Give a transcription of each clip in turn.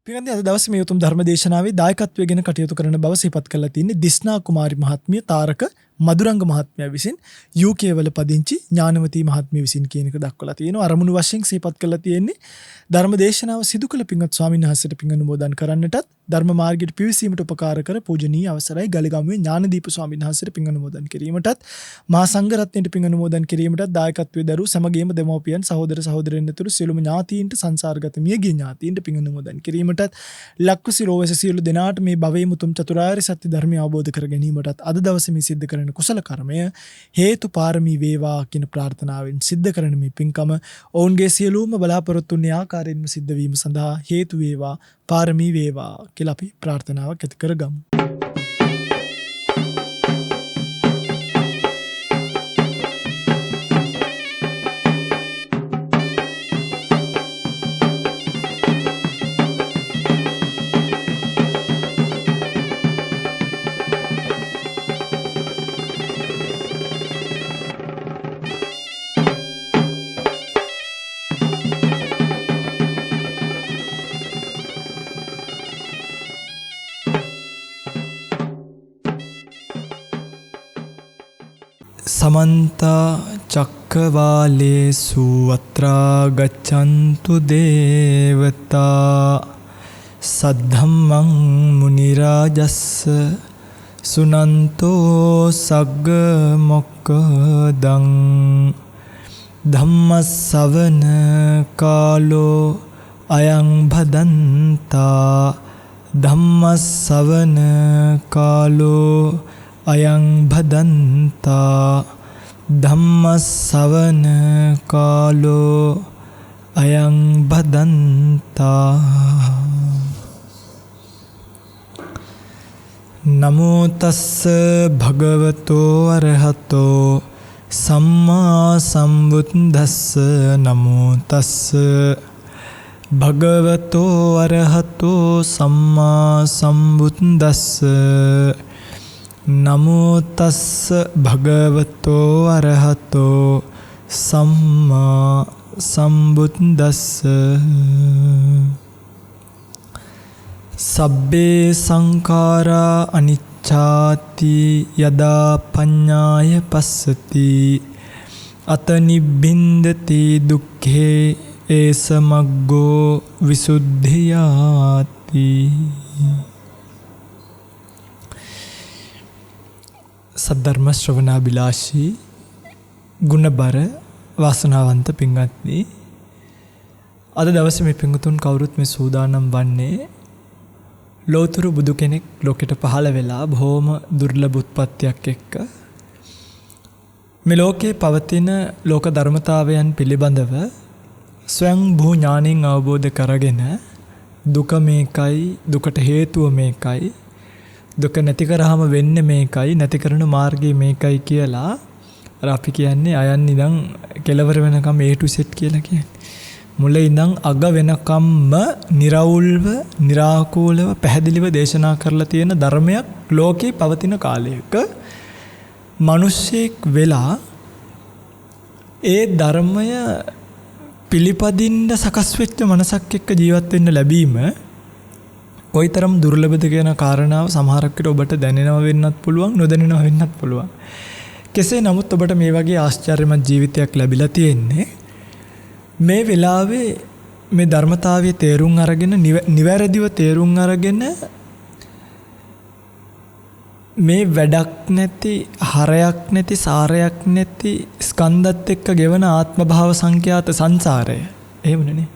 පින්වත්නි අද දවසේ මේ උතුම් ධර්ම දේශනාවේ දායකත්වයෙන් කටයුතු කරන බව සිහිපත් කරලා තින්නේ දිස්නා කුමාරි මහත්මිය තාරක මදුරංග මහත්මයා විසින් UK වල පදිංචි ඥානවතී මහත්මිය විසින් කියන එක දක්වලා තියෙනවා. අරමුණු වශයෙන් සිහිපත් කරලා තියෙන්නේ ධර්ම දේශනාව සිදු කළ පින්වත් ස්වාමීන් වහන්සේට පින් අනුමෝදන් කරන්නටත් ධර්ම මාර්ගයට පිවිසීමට උපකාර කර පූජනීය අවසරයි ගලගමුවේ ඥානදීප ස්වාමීන් වහන්සේට පින් අනුමෝදන් කිරීමටත් මහා සංඝ රත්නයට පින් අනුමෝදන් කිරීමටත් දායකත්වයේ දරූ සමගියම දෙමෝපියන් සහෝදර සහෝදරයන් ඇතුළු සියලුම ඥාතීන්ට සංසාරගත මියගිය ඥාතීන්ට පින් අනුමෝදන් කිරීමටත් ලක්වසි රෝවැස සියලු දෙනාට මේ භවයේ මුතුම් චතුරාර්ය සත්‍ය ධර්මය අවබෝධ කර ගැනීමටත් අද දවසේ මේ සිද්ධ කරන කුසල කර්මය හේතු පාරමී වේවා කියන ප්‍රාර්ථනාවෙන් සිද්ධ කරන මේ පින්කම ඔවුන්ගේ සියලුම බලාපොරොත්තු වූ ආකාරයෙන්ම සිද්ධ වීම සඳහා හේතු වේවා පාරමී වේවා කියලා අපි ප්‍රාර්ථනාවක් ඇති කරගමු. समन्ता चक्रवालेषु अत्रा गच्छन्तु देवता सद्धम्मं मुनिराजस्स सुनन्तो सग्ग मोक्खदं धम्मස්සවන කාලෝ අයං භදන්තා ධම්මස්සවන කාලෝ අයං භදන්තා ධම්මස්සවන කාලෝ අයං භදන්තා. නමෝ තස්ස භගවතෝ අරහතෝ සම්මා සම්බුද්දස්ස නමෝ තස්ස භගවතෝ අරහතෝ සම්මා සම්බුද්දස්ස නමෝ තස්ස භගවතෝ අරහතෝ සම්මා සම්බුද්දස්ස. සබ්බේ සංඛාරා අනිච්ඡාති යදා පඤ්ඤාය පස්සති අත නිබ්බින්දති දුක්ඛේ ඒස මග්ගෝ විසුද්ධියාති. සද්ධර්ම ශ්‍රවණාබිලාෂී ගුණබර වාසනාවන්ත පින්වත්නි, අද දවසේ මේ පින්වතුන් කවුරුත් මේ සූදානම් වන්නේ ලෝතුරු බුදු කෙනෙක් ලෝකෙට පහළ වෙලා බොහොම දුර්ලභ උත්පත්තියක් එක්ක මේ ලෝකේ පවතින ලෝක ධර්මතාවයන් පිළිබඳව ස්වයං භූ ඥාණයෙන් අවබෝධ කරගෙන දුක මේකයි, දුකට හේතුව මේකයි, දුක නැති කරාම වෙන්නේ මේකයි, නැති කරන මාර්ගය මේකයි කියලා අර අපි කියන්නේ අයන් ඉඳන් කෙලවර වෙනකම් A to Z කියලා කියන්නේ. මුල ඉඳන් අග වෙනකම්ම निराවුල්ව, निराකූලව පැහැදිලිව දේශනා කරලා තියෙන ධර්මයක් ලෝකේ පවතින කාලයක මිනිස්සෙක් වෙලා ඒ ධර්මය පිළිපදින්න සකස් වෙච්ච මනසක් එක්ක ජීවත් වෙන්න ලැබීම කොයිතරම් දුර්ලභද කියන කාරණාව සමහරක් විට ඔබට දැනෙනව වෙන්නත් පුළුවන්, නොදැනෙනව වෙන්නත් පුළුවන්. කෙසේ නමුත් ඔබට මේ වගේ ආශ්චර්යමත් ජීවිතයක් ලැබිලා තියෙන්නේ මේ වෙලාවේ මේ ධර්මතාවයේ තේරුම් අරගෙන නිවැරදිව තේරුම් අරගෙන මේ වැඩක් නැති, හරයක් නැති, සාරයක් නැති ස්කන්ධත් එක්ක ගෙවන ආත්ම භාව සංඛ්‍යාත සංසාරය. එහෙමනේ.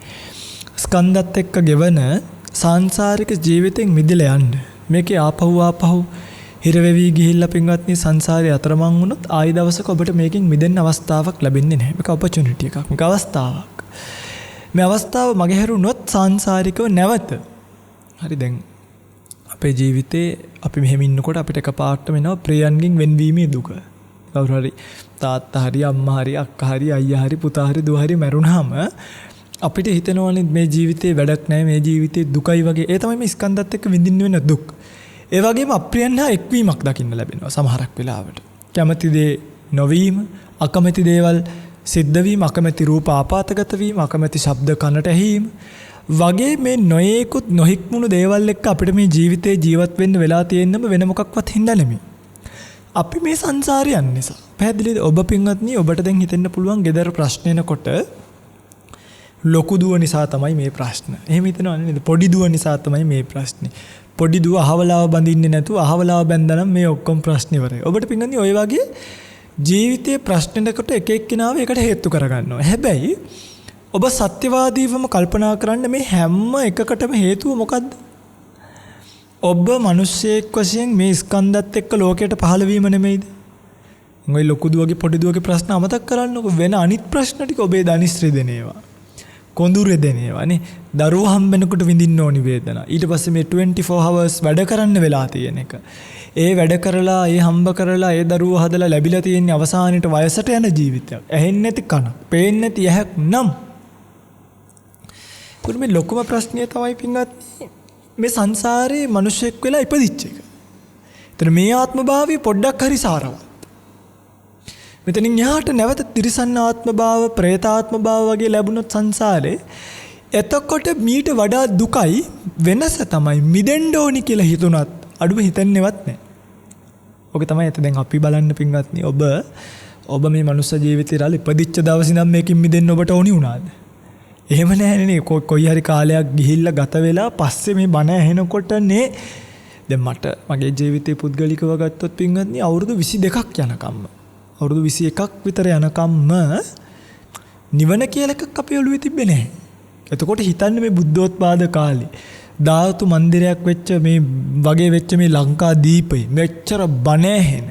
ස්කන්ධත් එක්ක ගෙවන සංසාරික ජීවිතෙන් මිදලා යන්න. මේකේ ආපහු හිර වෙවි ගිහිල්ලා පින්වත්නි සංසාරේ අතරමං වුණොත් ආයි දවසක ඔබට මේකෙන් මිදෙන්න අවස්ථාවක් ලැබෙන්නේ නැහැ. මේක ඔපචුනිටි එකක්. මේක අවස්ථාවක්. මේ අවස්ථාව මගහැරුණොත් සංසාරිකව නැවත. හරි, දැන් අපේ ජීවිතේ අපි මෙහෙම ඉන්නකොට අපිට එකපාරටම එනවා ප්‍රියයන්ගෙන් වෙන්වීමේ දුක. කවුරු හරි තාත්තා හරි අම්මා හරි අක්කා හරි අයියා හරි පුතා හරි දුව හරි මැරුණාම අපිට හිතෙනවනේ මේ ජීවිතේ වැඩක් නැහැ, මේ ජීවිතේ දුකයි වගේ. ඒ තමයි මේ ස්කන්ධත් එක්ක විඳින්න වෙන දුක්. ඒ වගේම අප්‍රියන් හා එක්වීමක් දකින්න ලැබෙනවා සමහරක් වෙලාවට. කැමති දේ නොවීම, අකමැති දේවල් සිද්ධ වීම, අකමැති රූප ආපాతගත වීම, අකමැති ශබ්ද කනට ඇහිීම වගේ මේ නොයෙකුත් නොහික්මුණු දේවල් එක්ක අපිට මේ ජීවිතේ ජීවත් වෙන්න වෙලා තියෙන්නම වෙන මොකක්වත් හින්දා නෙමෙයි. අපි මේ සංසාරේ යන නිසා. පැහැදිලිද? ඔබ පින්වත්නි ඔබට දැන් හිතෙන්න පුළුවන් ගෙදර ප්‍රශ්න එනකොට ලොකු දුව නිසා තමයි මේ ප්‍රශ්න. එහෙම හිතනවා නේද? පොඩි දුව නිසා තමයි මේ ප්‍රශ්නේ. පොඩි දුව අහවලාව බඳින්නේ නැතුව අහවලාව බැඳනනම් මේ ඔක්කොම ප්‍රශ්න ඉවරයි. ඔබට පින්වත්නි ඔය වගේ ජීවිතයේ ප්‍රශ්නෙකට එක එක්කිනාව එකට හේතු කරගන්නවා. හැබැයි ඔබ සත්‍යවාදීවම කල්පනා කරන්න මේ හැම එකකටම හේතුව මොකද්ද? ඔබ මිනිස්සෙක් වශයෙන් මේ ස්කන්ධات එක්ක ලෝකයට පහළ වීම නෙමෙයිද? ඔය ලොකු දුවගේ පොඩි දුවගේ ප්‍රශ්න අමතක කරන්නකො. වෙන අනිත් ප්‍රශ්න ටික ඔබේ දනිස්ත්‍රි දෙනේවා. කොඳුරේ දෙනේවා නේ. දරුවෝ හම්බෙනකොට විඳින්න ඕනි වේදනා. ඊට පස්සේ මේ 24 hours වැඩ කරන්න වෙලා තියෙන එක. ඒ වැඩ කරලා, ඒ හම්බ කරලා, ඒ දරුවෝ හදලා ලැබිලා තියෙන අවසානෙට වයසට යන ජීවිතයක්. ඇහෙන්නේ නැති කන, පේන්නේ නැති ඇහක් නම්. මේ ලොකුම ප්‍රශ්නය තමයි පින්වත්නි මේ සංසාරේ මිනිසෙක් වෙලා ඉපදිච්ච එක. ඒතර මේ ආත්ම භාවය පොඩ්ඩක් හරි සාරවත්. මෙතනින් එහාට නැවත තිරිසන් ආත්ම භාව, പ്രേතාත්ම භාව වගේ ලැබුණොත් සංසාරේ එතකොට මීට වඩා දුකයි. වෙනස තමයි මිදෙන්න ඕනි කියලා හිතුණත් අඩුව හිතන්නේවත් නැහැ. ඔක තමයි ඇත්ත. දැන් අපි බලන්න පින්වත්නි ඔබ මේ මනුස්ස ජීවිතේ ඉපදිච්ච දවසේ නම් මේකෙන් මිදෙන්න ඔබට ඕනි වුණාද? එහෙම නැහැනේ. කොයි හරි කාලයක් ගිහිල්ලා ගත වෙලා පස්සේ මේ බණ ඇහෙනකොටනේ දැන් මට මගේ ජීවිතේ පුද්ගලිකව ගත්තොත් පින්වත්නි අවුරුදු 22ක් යනකම්ම අවුරුදු 21ක් විතර යනකම්ම නිවන කියලා එකක් අපේ ඔළුවේ තිබ්බේ නැහැ. එතකොට හිතන්නේ මේ බුද්ධෝත්පාද කාලේ ධාතු මන්දිරයක් වෙච්ච මේ වගේ වෙච්ච මේ ලංකා දීපේ මෙච්චර බණ ඇහෙන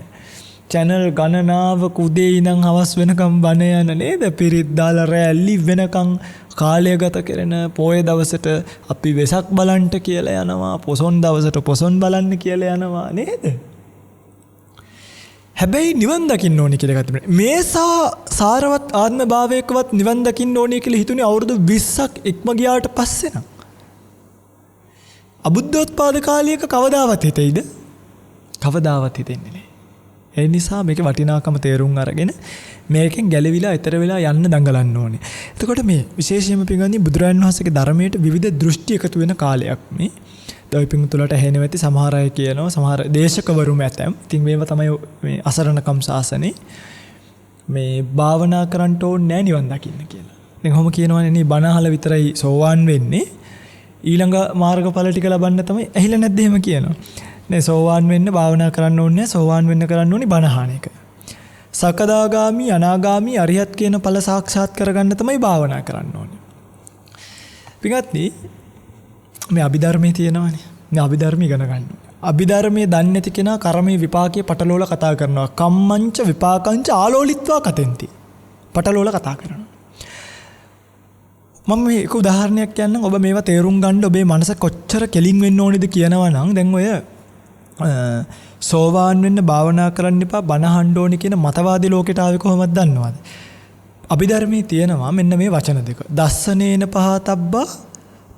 channel ගණනාවක උදේ ඉඳන් හවස් වෙනකම් බණ යන නේද? පිරිත් දාලා රැලි වෙනකම් කාලය ගත කරන පොයේ දවසට අපි වෙසක් බලන්ට කියලා යනවා, පොසොන් දවසට පොසොන් බලන්න කියලා යනවා නේද? හැබැයි නිවන් දකින්න ඕනි කියලා ගත්තම මේ සාරවත් ආත්ම භාවයකවත් නිවන් දකින්න ඕනි කියලා හිතුනේ අවුරුදු 20ක් ඉක්ම ගියාට පස්සේ නම්. අබුද්ධෝත්පාද කාලයක කවදාවත් හිතෙයිද? කවදාවත් හිතෙන්නේ නැහැ. ඒ නිසා මේකේ වටිනාකම තේරුම් අරගෙන මේකෙන් ගැලවිලා ඈතර වෙලා යන්න දඟලන්න ඕනේ. එතකොට මේ විශේෂයෙන්ම පින්වත්නි බුදුරජාණන් වහන්සේගේ ධර්මයට විවිධ දෘෂ්ටි එකතු වෙන කාලයක් මේ. දවි පින්තුලට ඇහෙනව ඇති සමහර අය කියනවා සමහර දේශකවරුම ඇතම්. ඉතින් මේවා තමයි මේ අසරණකම් ශාසනේ මේ භාවනා කරන්න ඕනේ නැහැ නිවන් දකින්න කියලා. දැන් කොහොම කියනවනේ නේ බණ අහලා විතරයි සෝවාන් වෙන්නේ. ඊළඟ මාර්ගඵල ටික ලබන්න තමයි ඇහිලා නැද්ද එහෙම කියනවා. නේ සෝවාන් වෙන්න භාවනා කරන්න ඕනේ නැහැ. සෝවාන් වෙන්න කරන්න ඕනේ බණ අහන එක. සකදාගාමි අනාගාමි අරිහත් කියන ඵල සාක්ෂාත් කරගන්න තමයි භාවනා කරන්න ඕනේ. පිටත්නි මේ අභිධර්මයේ තියෙනවානේ. මේ අභිධර්ම ඉගෙන ගන්න. අභිධර්මයේ දන්නේ නැති කෙනා කර්මයේ විපාකයේ පටලෝල කතා කරනවා. කම්මංච විපාකංච ආලෝලිත්වා කතෙන්ති. පටලෝල කතා කරනවා. මම මේක උදාහරණයක් කියන්නම්. ඔබ මේවා තේරුම් ගන්න ඔබේ මනස කොච්චර කෙලින් වෙන්න ඕනේද කියනවා නම් දැන් ඔය සෝවාන් වෙන්න භාවනා කරන්න එපා බණ අහන්න ඕනේ කියන මතවාදී ලෝකයට ආවේ කොහොමද දන්නවද? අභිධර්මයේ තියෙනවා මෙන්න මේ වචන දෙක. දස්සනේන පහතබ්බා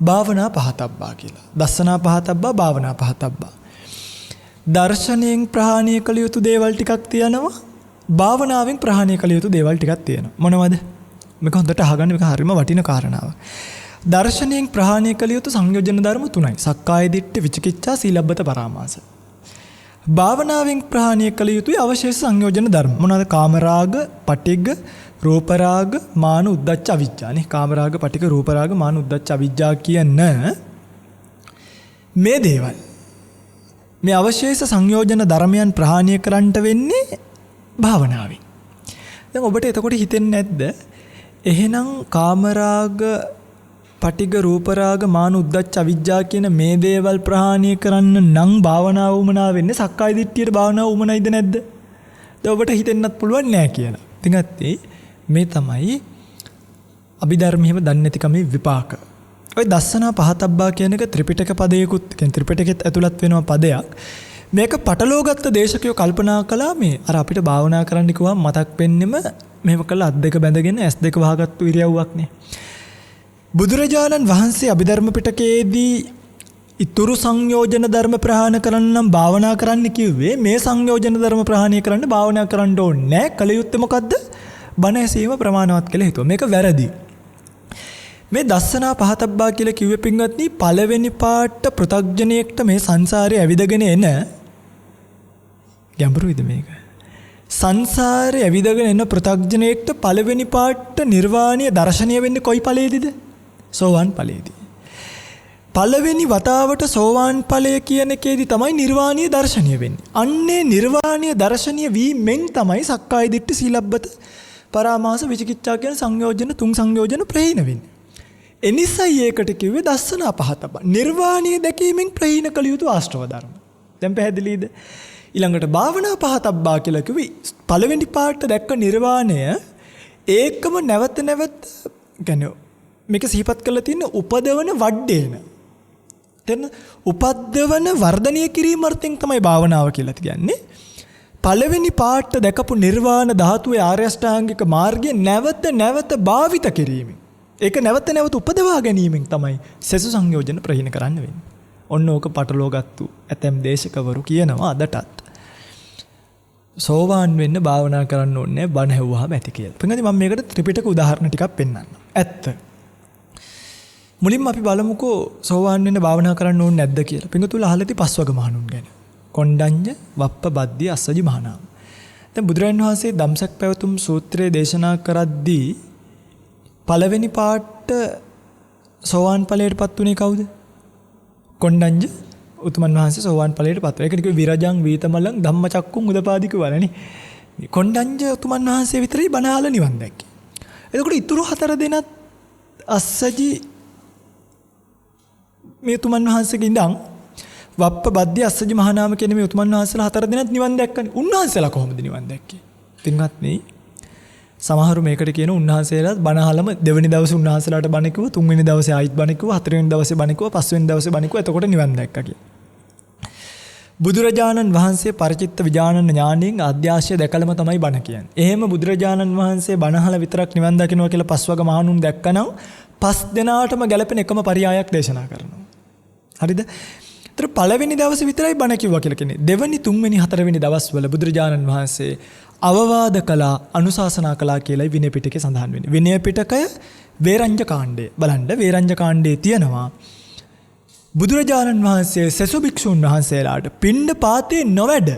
භාවනා පහතබ්බා කියලා. දස්සනා පහතබ්බා භාවනා පහතබ්බා. දර්ශනයෙන් ප්‍රහාණය කළ යුතු දේවල් ටිකක් තියෙනවා. භාවනාවෙන් ප්‍රහාණය කළ යුතු දේවල් ටිකක් තියෙනවා. මොනවද? මේක හොඳට අහගන්න. මේක හරිම වටින කාරණාවක්. දර්ශනයෙන් ප්‍රහාණය කළ යුතු සංයෝජන ධර්ම තුනයි. සක්කාය දිට්ඨි, විචිකිච්ඡා, සීලබ්බත පරාමාස. භාවනාවෙන් ප්‍රහාණය කළ යුතුයි අවශේෂ සංයෝජන ධර්ම. මොනවාද? කාමරාග, පටිඝ, රූපරාග, මාන, උද්ධච්ච, අවිජ්ජා නේ. කාමරාග, පටිඝ, රූපරාග, මාන, උද්ධච්ච, අවිජ්ජා කියන මේ දේවල් මේ අවශේෂ සංයෝජන ධර්මයන් ප්‍රහාණය කරන්නට වෙන්නේ භාවනාවෙන්. දැන් ඔබට එතකොට හිතෙන්නේ නැද්ද? එහෙනම් කාමරාග, පටිඝ, රූපරාග, මාන, උද්ධච්ච, අවිජ්ජා කියන මේ දේවල් ප්‍රහාණය කරන්න නම් භාවනාව උමනා වෙන්නේ සක්කාය දිට්ඨියට භාවනාව උමනයිද නැද්ද? දැන් ඔබට හිතෙන්නත් පුළුවන් නෑ කියලා. ඉතින් ඇත්තේ මේ තමයි අභිධර්මයේම දන්නේ නැතිකමේ විපාක. ඔය දස්සනා පහතබ්බා කියන එක ත්‍රිපිටක පදයකුත් කියන්නේ ත්‍රිපිටකෙත් ඇතුළත් වෙනවා පදයක්. මේක පටලෝගත්ත දේශකයෝ කල්පනා කළා මේ අර අපිට භාවනා කරන්න කිව්වම මතක් වෙන්නෙම මෙහෙම කළා අත් දෙක බැඳගෙන ඇස් දෙක වහගත්තු ඉරියව්වක් නේ. බුදුරජාණන් වහන්සේ අභිධර්ම පිටකයේදී ඉතුරු සංයෝජන ධර්ම ප්‍රහාණය කරන්න නම් භාවනා කරන්න කිව්වේ මේ සංයෝජන ධර්ම ප්‍රහාණය කරන්න භාවනා කරන්න ඕනේ නැහැ. කල යුත්තේ මොකද්ද? බණ ඇසීම ප්‍රමාණවත් කියලා හිතුවා. මේක වැරදි. මේ දස්සනා පහතබ්බා කියලා කිව්වේ පින්වත්නි පළවෙනි පාට පෘථග්ජනයෙක්ට මේ සංසාරේ ඇවිදගෙන එන ගැඹුරුයිද මේක? සංසාරේ ඇවිදගෙන එන පෘථග්ජනයෙක්ට පළවෙනි පාට නිර්වාණීය දර්ශනීය වෙන්නේ කොයි ඵලයේදීද? සෝවාන් ඵලයේදී. පළවෙනි වතාවට සෝවාන් ඵලය කියන එකේදී තමයි නිර්වාණීය දර්ශනීය වෙන්නේ. අන්නේ නිර්වාණීය දර්ශනීය වීමෙන් තමයි සක්කාය දිට්ඨි සීලබ්බත පරාමාස විචිකිච්ඡා කියන සංයෝජන තුන් සංයෝජන ප්‍රහීන වෙන්නේ. එනිසයි ඒකට කිව්වේ දස්සනා පහතබ්බ. නිර්වාණීය දැකීමෙන් ප්‍රහීන කළ යුතු ආශ්‍රව ධර්ම. දැන් පැහැදිලිද? ඊළඟට භාවනා පහතබ්බා කියලා කිව්වේ පළවෙනි පාට දැක්ක නිර්වාණය ඒකම නැවත නැවත කියන්නේ මේක සිහිපත් කරලා තියෙන උපදවන වඩේන. දැන් උපද්දවන වර්ධනය කිරීම අර්ථයෙන් තමයි භාවනාව කියලා කියන්නේ. පළවෙනි පාට දැකපු නිර්වාණ ධාතුවේ ආර්ය අෂ්ටාංගික මාර්ගය නැවත නැවත භාවිත කිරීමෙන් ඒක නැවත නැවත උපදවා ගැනීමෙන් තමයි සසු සංයෝජන ප්‍රහීන කරන්න වෙන්නේ. ඔන්න ඕක පටලෝගත්තු ඇතැම් දේශකවරු කියනවා අදටත්. සෝවාන් වෙන්න භාවනා කරන්න ඕනේ බණ ඇහුවාම ඇති කියලා. පින්වත්නි මම මේකට ත්‍රිපිටක උදාහරණ ටිකක් පෙන්නන්නම්. ඇත්ත. මුලින්ම අපි බලමුකෝ සෝවාන් වෙන්න භාවනා කරන්න ඕනේ නැද්ද කියලා. පින්වතුන්ලා අහලා ඇති පස්වග මහණුන් ගැන. කොණ්ඩඤ්ඤ, වප්ප, බද්දී, අස්සජි මහානාම. දැන් බුදුරජාණන් වහන්සේ ධම්සක් පැවතුම් සූත්‍රයේ දේශනා කරද්දී පළවෙනි පාට සෝවාන් ඵලයටපත් උනේ කවුද? කොණ්ඩඤ්ඤ උතුමන් වහන්සේ සෝවාන් ඵලයටපත් වුණා. ඒකට කිව්වේ විරජං වීතමලං ධම්මචක්කුං උදපාදික වරණි. කොණ්ඩඤ්ඤ උතුමන් වහන්සේ විතරයි බණ අහලා නිවන් දැක්කේ. එතකොට ඉතුරු හතර දෙනත් අස්සජි මේ උතුමන් වහන්සේගේ ඉඳන් වප්ප බද්දී අස්සජි මහානාම කියන මේ උතුමන් වහන්සේලා හතර දෙනත් නිවන් දැක්කනේ. උන්වහන්සේලා කොහොමද නිවන් දැක්කේ? පින්වත්නි සමහරු මේකට කියන උන්වහන්සේලාත් බණ අහලම දෙවෙනි දවසේ උන්වහන්සේලාට බණ කිව්ව, තුන්වෙනි දවසේ ආයිත් බණ කිව්ව, හතරවෙනි දවසේ බණ කිව්ව, පස්වෙනි දවසේ බණ කිව්ව. එතකොට නිවන් දැක්කා කියලා. බුදුරජාණන් වහන්සේ පරිචිත්ත විඥාන ඥාණයෙන් අධ්‍යාශය දැකලම තමයි බණ කියන්නේ. එහෙම බුදුරජාණන් වහන්සේ බණ අහලා විතරක් නිවන් දකින්නවා කියලා පස්වග මහණුන් දැක්කනම් පස් දෙනාටම ගැලපෙන එකම පරියායක් දේශනා කරනවා. හරිද? ඒතර පළවෙනි දවසේ විතරයි බණ කිව්වා කියලා කියන්නේ. දෙවෙනි, තුන්වෙනි, හතරවෙනි දවස්වල බුදුරජාණන් වහන්සේ අවවාද කළා, අනුශාසනා කළා කියලායි විනය පිටකේ සඳහන් වෙන්නේ. විනය පිටකය වේරංජ කාණ්ඩය. බලන්න වේරංජ කාණ්ඩයේ තියෙනවා බුදුරජාණන් වහන්සේ සසු භික්ෂුන් වහන්සේලාට පිණ්ඩ පාතේ නොවැඩ.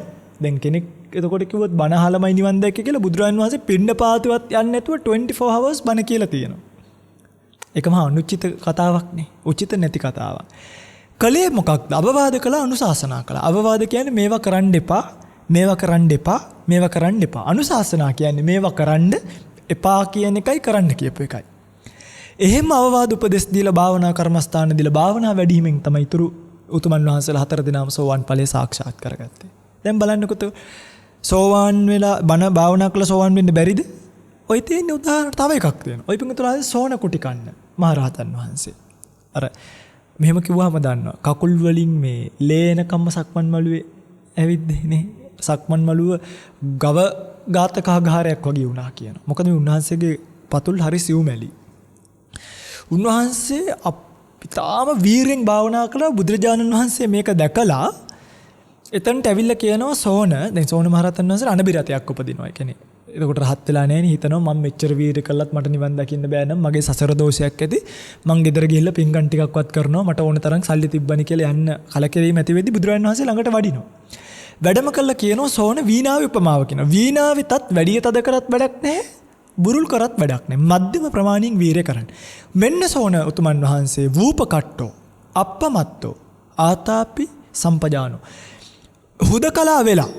දැන් කෙනෙක් එතකොට කිව්වොත් බණ අහලමයි නිවන් දැක්කේ කියලා බුදුරජාණන් වහන්සේ පිණ්ඩ පාතේවත් යන්නේ නැතුව 24 hours බණ කියලා තියෙනවා. ඒක මහා අනුචිත කතාවක් නේ. උචිත නැති කතාවක්. කලේ මොකක්ද? අවවාද කළා, අනුශාසනා කළා. අවවාද කියන්නේ මේවා කරන්න එපා, මේවා කරන්න එපා, මේවා කරන්න එපා. අනුශාසනා කියන්නේ මේවා කරන්න එපා කියන එකයි කරන්න කියපු එකයි. එහෙම අවවාද උපදෙස් දීලා භාවනා කර්මස්ථාන දීලා භාවනා වැඩිවීමෙන් තමයි ඊතුරු උතුමන් වහන්සේලා හතර දෙනාම සෝවාන් ඵලය සාක්ෂාත් කරගත්තේ. දැන් බලන්නකොත් සෝවාන් වෙලා බණ භාවනා කළා සෝවාන් වෙන්න බැරිද? ඔය තියෙන උදාහරණ තව එකක් දෙනවා. ඔය පිටුතුලා සෝන කුටි කන්න මහරහතන් වහන්සේ. අර මෙහෙම කිව්වම දන්නවා. කකුල් වලින් මේ ලේනකම්ම සක්මන් මළුවේ ඇවිද්දේ නේ. සක්මන් මළුව ගව ඝාතකාගාරයක් වගේ වුණා කියනවා. මොකද මේ උන්වහන්සේගේ පතුල් හරි සිව්මැලි. උන්වහන්සේ අපිටාම වීරෙන් භාවනා කළා. බුදුරජාණන් වහන්සේ මේක දැකලා එතනට ඇවිල්ලා කියනවා සෝන, දැන් සෝන මහරහතන් වහන්සේ අනබිරතයක් උපදිනවා. ඒ කියන්නේ එතකොට රහත් වෙලා නැහැ නේ. හිතනවා මම මෙච්චර වීර කළත් මට නිවන් දකින්න බෑ නම් මගේ සසර දෝෂයක් ඇති. මං ගෙදර ගිහිල්ලා පින්කම් ටිකක්වත් කරනවා. මට ඕන තරම් සල්ලි තිබ්බනි කියලා යන්න කලකිරීම ඇති වෙද්දි බුදුරජාණන් වහන්සේ ළඟට වඩිනවා. වැඩම කළා කියනවා සෝන වීණාවේ උපමාව කියනවා. වීණාවෙතත් වැඩි තද කරත් වැඩක් නැහැ. බුරුල් කරත් වැඩක් නැහැ. මධ්‍යම ප්‍රමාණයෙන් වීරය කරන්න. මෙන්න සෝන උතුමන් වහන්සේ වූපකට්ටෝ අප්පමත්තෝ ආතාපි සම්පජානෝ. හුදකලා වෙලා.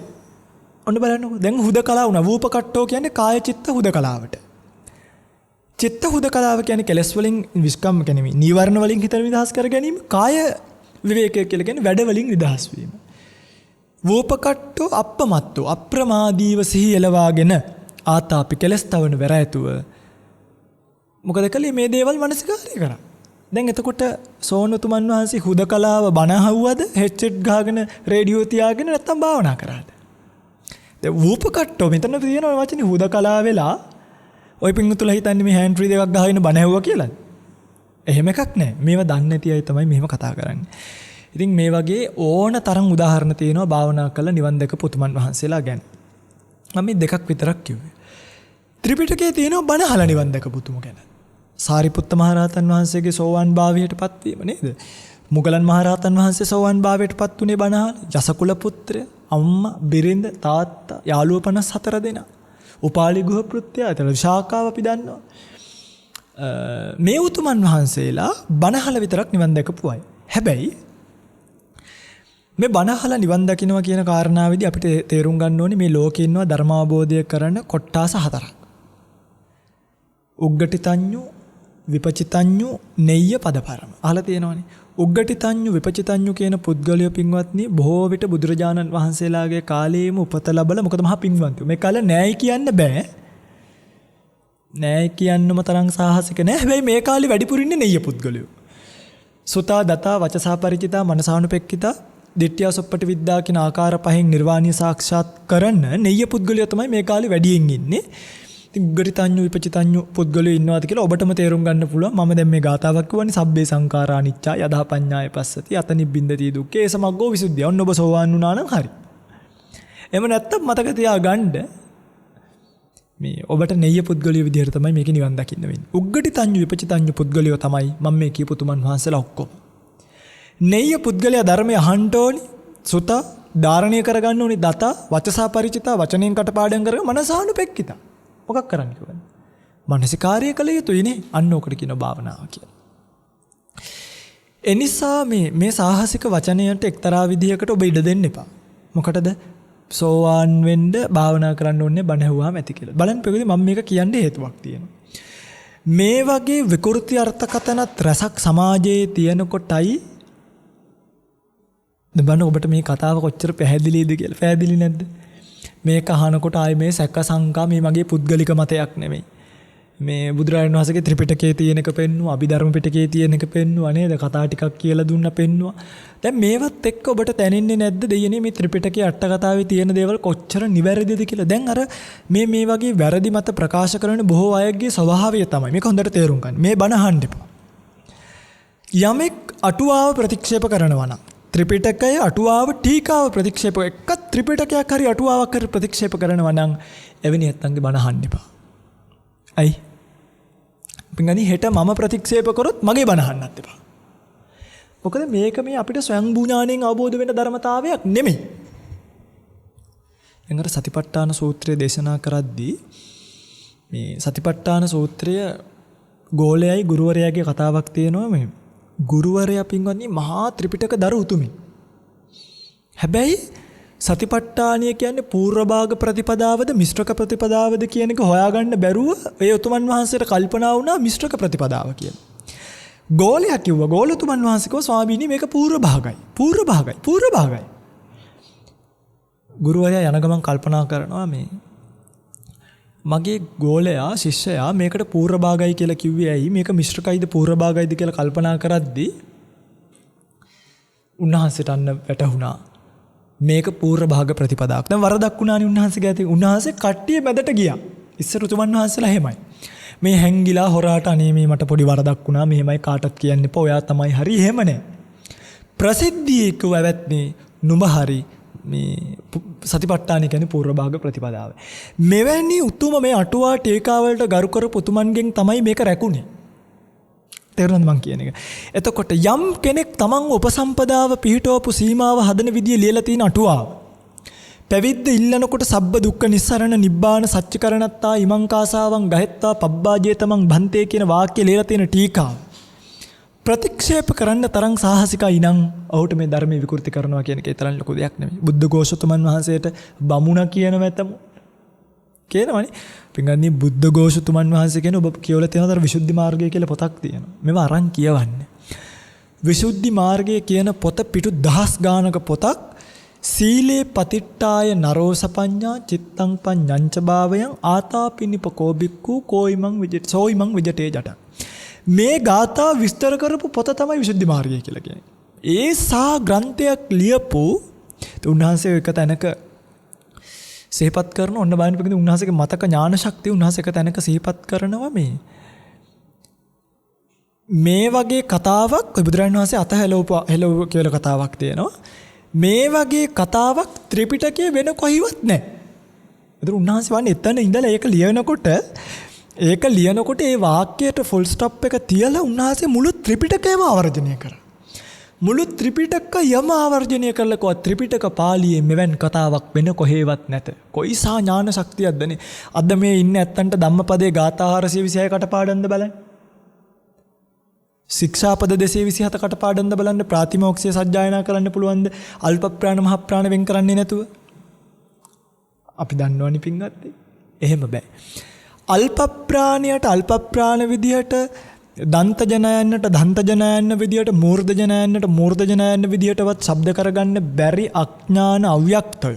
ඔන්න බලන්නකෝ. දැන් හුදකලා වුණා. වූපකට්ටෝ කියන්නේ කාය චිත්ත හුදකලාවට. චිත්ත හුදකලාව කියන්නේ කෙලස් වලින් විස්කම් කියන්නේ නීවරණ වලින් හිත නිදහස් කර ගැනීම. කාය විවේකය කියලා කියන්නේ වැඩ වලින් නිදහස් වීම. වූපකට්ටෝ අප්පමත්තෝ අප්‍රමාදීව සිහි එලවාගෙන ආතාපි කෙලස් තවන වෙර ඇතුව මොකද කළේ මේ දේවල් මනසිකාරය කරා. දැන් එතකොට සෝනතුමන් වහන්සේ හුදකලාව බණ අහුවද හෙඩ්සෙට් ගහගෙන රේඩියෝ තියාගෙන නැත්තම් භාවනා කරාද? දැන් වූපකට්ටෝ මෙතන තියෙන වචනේ හුදකලා වෙලා ඔය පිංගුතුලා හිතන්නේ මේ හෑන්ඩ් ෆ්‍රී දෙකක් ගහගෙන බණ ඇහුවා කියලාද? එහෙම එකක් නැහැ. මේවා දන්නේ නැති අය තමයි මෙහෙම කතා කරන්නේ. ඉතින් මේ වගේ ඕන තරම් උදාහරණ තියෙනවා භාවනා කරලා නිවන් දැකපු උතුමන් වහන්සේලා ගැන. මම මේ දෙකක් විතරක් කිව්වේ. ත්‍රිපිටකයේ තියෙනවා බණ අහලා නිවන් දැකපු උතුම ගැන. සාරිපුත්ත මහරහතන් වහන්සේගේ සෝවාන් භාවයට පත්වීම නේද? මුගලන් මහරහතන් වහන්සේ සෝවාන් භාවයට පත් උනේ බණහල. යසකුල පුත්‍රය, අම්මා, බිරිඳ, තාත්තා, යාළුවෝ 54 දෙනා. උපාලි ගුහ පෘත්‍යා, එතන විශාකාව අපි දන්නවා. මේ උතුමන් වහන්සේලා බණහල විතරක් නිවන් දැකපු අය. හැබැයි මේ බණහල නිවන් දකින්නවා කියන කාරණාවේදී අපිට තේරුම් ගන්න ඕනේ මේ ලෝකේ ඉන්නවා ධර්මාවබෝධය කරන කොට්ටාස 4ක්. උග්ගටිතඤ්ඤු, විපචිතඤ්ඤු, නෙය්‍ය පදපරම. අහලා තියෙනවනේ. උග්ගටිතඤ්ඤු විපචිතඤ්ඤු කියන පුද්ගලයෝ පින්වත්නි බොහෝ විට බුදුරජාණන් වහන්සේලාගේ කාලයේම උපත ලැබලා මොකද මහා පින්වන්තයෝ. මේ කාලේ නෑයි කියන්න බෑ. නෑයි කියන්නම තරම් සාහසික නෑ. හැබැයි මේ කාලේ වැඩිපුර ඉන්නේ නෙය්‍ය පුද්ගලයෝ. සුතා දතා වචසා පරිචිතා මනසානුපෙක්කිතා දිට්ඨියසොප්පටි විද්‍යා කියන ආකාර පහෙන් නිර්වාණය සාක්ෂාත් කරන නෙය්‍ය පුද්ගලයෝ තමයි මේ කාලේ වැඩියෙන් ඉන්නේ. ඉතින් උග්ගටිතඤ්ඤු විපචිතඤ්ඤු පුද්ගලයෝ ඉන්නවාද කියලා ඔබටම තේරුම් ගන්න පුළුවන්. මම දැන් මේ ගාතාවක් කියවන්නේ සබ්බේ සංඛාරා අනිච්චා යදා පඤ්ඤාය පස්සති අතනිබ්බින්දති දුක්ඛේ ඒ සමග්ගෝ විසුද්ධිය. ඔන්න ඔබ සෝවාන් වුණා නම් හරි. එහෙම නැත්තම් මතක තියාගන්න මේ ඔබට නෙය්‍ය පුද්ගලයෝ විදිහට තමයි මේක නිවන් දකින්න වෙන්නේ. උග්ගටිතඤ්ඤු විපචිතඤ්ඤු පුද්ගලයෝ තමයි මම මේ කියපු තුමන් වහන්සේලා ඔක්කොම. නෙය්‍ය පුද්ගලයා ධර්මය අහන්න ඕනි, සුත ධාරණය කරගන්න ඕනි, දත වචසා පරිචිතා වචනෙන් කටපාඩම් කරගෙන මනසානුපෙක්කිතා. මොකක් කරන්න කිව්වද? මානසිකාර්ය කළ යුතුයිනේ. අන්න ඕකට කියන භාවනාව කියලා. එනිසා මේ සාහසික වචනයට එක්තරා විදිහකට ඔබ ඉඩ දෙන්න එපා. මොකටද? සෝවාන් වෙන්න භාවනා කරන්න ඕනේ බණ ඇහුවාම ඇති කියලා. බලන්න පෙකදී මම මේක කියන්නේ හේතුවක් තියෙනවා. මේ වගේ විකෘති අර්ථකථනත් රසක් සමාජයේ තියෙනකොටයි බලන්න ඔබට මේ කතාව කොච්චර පැහැදිලිද කියලා. පැහැදිලි නැද්ද? මේක අහනකොට ආයේ මේ සැක සංකා මේ මගේ පුද්ගලික මතයක් නෙමෙයි. මේ බුදුරජාණන් වහන්සේගේ ත්‍රිපිටකයේ තියෙන එක පෙන්නුවා, අභිධර්ම පිටකයේ තියෙන එක පෙන්නුවා නේද? කතා ටිකක් කියලා දුන්නා පෙන්නුවා. දැන් මේවත් එක්ක ඔබට දැනෙන්නේ නැද්ද දෙයනේ මේ ත්‍රිපිටකයේ අට කතාවේ තියෙන දේවල් කොච්චර නිවැරදිද කියලා? දැන් අර මේ වගේ වැරදි මත ප්‍රකාශ කරන බොහෝ අයගේ ස්වභාවය තමයි. මේක හොඳට තේරුම් ගන්න. මේ බණ අහන්න එපා. යමෙක් අටුවාව ප්‍රතික්ෂේප කරනවා නම් ත්‍රිපිටකය අටුවාව ටීකාව ප්‍රතික්ෂේප එකක් ත්‍රිපිටකයක් හරි අටුවාවක් හරි ප්‍රතික්ෂේප කරනවා නම් එවැනි නැත්තන්ගේ බණ අහන්න එපා. අයි පින්ගනි හෙට මම ප්‍රතික්ෂේප කරොත් මගේ බණ අහන්නත් එපා. මොකද මේක මේ අපිට ස්වයංභූ ඥාණයෙන් අවබෝධ වෙන ධර්මතාවයක් නෙමෙයි. එංගර සතිපට්ඨාන සූත්‍රය දේශනා කරද්දී මේ සතිපට්ඨාන සූත්‍රය ගෝලයයි ගුරුවරයාගේ කතාවක් තියෙනවා මේ. ගුරුවරයා පින්වත්නි මහා ත්‍රිපිටක දරු උතුමෙක්. හැබැයි සතිපට්ඨානිය කියන්නේ පූර්ව භාග ප්‍රතිපදාවද මිශ්‍රක ප්‍රතිපදාවද කියන එක හොයාගන්න බැරුව ඒ උතුමන් වහන්සේට කල්පනා වුණා මිශ්‍රක ප්‍රතිපදාව කියලා. ගෝලයා කිව්වා ගෝලතුමන් වහන්සේ කිව්වා ස්වාමීනි මේක පූර්ව භාගයි. පූර්ව භාගයි. ගුරුවරයා යන ගමන් කල්පනා කරනවා මේ මගේ ගෝලයා ශිෂ්‍යයා මේකට පූර්ව භාගයි කියලා කිව්වේ ඇයි? මේක මිශ්‍රකයිද පූර්ව භාගයිද කියලා කල්පනා කරද්දී උන්වහන්සේට අන්න වැටහුණා මේක පූර්ව භාග ප්‍රතිපදාවක්. දැන් වරදක් වුණානේ උන්වහන්සේගේ ඇති. උන්වහන්සේ කට්ටිය මැදට ගියා. ඉස්සර උතුමන් වහන්සේලා එහෙමයි. මේ හැංගිලා හොරාට අනේ මේ මට පොඩි වරදක් වුණා. මෙහෙමයි කාටවත් කියන්න එපා. ඔයා තමයි හරි. එහෙම නෑ. ප්‍රසිද්ධියේ කිව්වැත්නේ නුඹ හරි. මේ සතිපට්ඨාන කියන්නේ පූර්ව භාග ප්‍රතිපදාව. මෙවැනි උතුම මේ අටුවා ටීකා වලට ගරු කරපු උතුමන්ගෙන් තමයි මේක රැකුනේ. තේරුණාද මං කියන එක? එතකොට යම් කෙනෙක් තමන් උපසම්පදාව පිහිටවපු සීමාව හදන විදිය ලියලා තියෙන අටුවාව. පැවිද්ද ඉල්ලනකොට සබ්බ දුක්ඛ නිස්සරණ නිබ්බාන සච්චිකරණත්තා ඉමං කාසාවං ගහෙත්තා පබ්බාජේතමං භන්තේ කියන වාක්‍ය ලියලා තියෙන ටීකාව. ප්‍රතික්ෂේප කරන්න තරම් සාහසිකයි නම් ඔහුට මේ ධර්මයේ විකෘති කරනවා කියන එක තරම් ලොකු දෙයක් නෙමෙයි. බුද්ධ ഘോഷතුමන් වහන්සේට බමුණ කියන මතම කියනවනේ. පින්ගන්නේ බුද්ධ ഘോഷතුමන් වහන්සේ කියන ඔබ කියවලා තියෙනතර විසුද්ධි මාර්ගය කියලා පොතක් තියෙනවා. මේව අරන් කියවන්න. විසුද්ධි මාර්ගය කියන පොත පිටු 1000 ගානක පොතක්. සීලේ පතිට්ඨාය නරෝසපඤ්ඤා චිත්තං පඤ්ඤංච භාවයන් ආතාපිනිපකෝ බික්ඛු කෝයිමං විජිත සෝයිමං විජිතේ ජට. මේ ගාථා විස්තර කරපු පොත තමයි විසුද්ධි මාර්ගය කියලා කියන්නේ. ඒ සා ග්‍රන්ථයක් ලියපු උන්වහන්සේ එක තැනක සිහිපත් කරන ඔන්න බලන්න පිටින් උන්වහන්සේගේ මතක ඥාන ශක්තිය උන්වහන්සේ එක තැනක සිහිපත් කරනවා මේ වගේ කතාවක් බුදුරජාණන් වහන්සේ අතහැලව කියලා කතාවක් තියෙනවා. මේ වගේ කතාවක් ත්‍රිපිටකයේ වෙන කොහිවත් නැහැ. ඒතර උන්වහන්සේ වන්නේ එතන ඉඳලා ඒක ලියනකොට ඒක ලියනකොට ඒ වාක්‍යයට ෆුල් ස්ටොප් එක තියලා උන්වහන්සේ මුළු ත්‍රිපිටකයම ආවර්ජනය කරා. මුළු ත්‍රිපිටකයම ආවර්ජනය කළා කො ත්‍රිපිටක පාළියේ මෙවන් කතාවක් වෙන කොහෙවත් නැත. කොයිසා ඥාන ශක්තියක්දනේ. අද මේ ඉන්න ඇත්තන්ට ධම්මපදයේ ගාථා 426 කටපාඩම්ද බලන්න. ශික්ෂාපද 227 කටපාඩම්ද බලන්න. ප්‍රාතිමෝක්ෂය සජ්ජායනා කරන්න පුළුවන්ද? අල්ප ප්‍රාණ මහ ප්‍රාණ වෙන් කරන්නේ නැතුව. අපි දන්නවනේ පින්වත්නි. එහෙම බෑ. අල්ප ප්‍රාණයට අල්ප ප්‍රාණ විදියට, දන්ත ජනයන්නට දන්ත ජනයන්න විදියට, මූර්ධ ජනයන්නට මූර්ධ ජනයන්න විදියටවත් ශබ්ද කරගන්න බැරි අඥාන අව්‍යක්තය.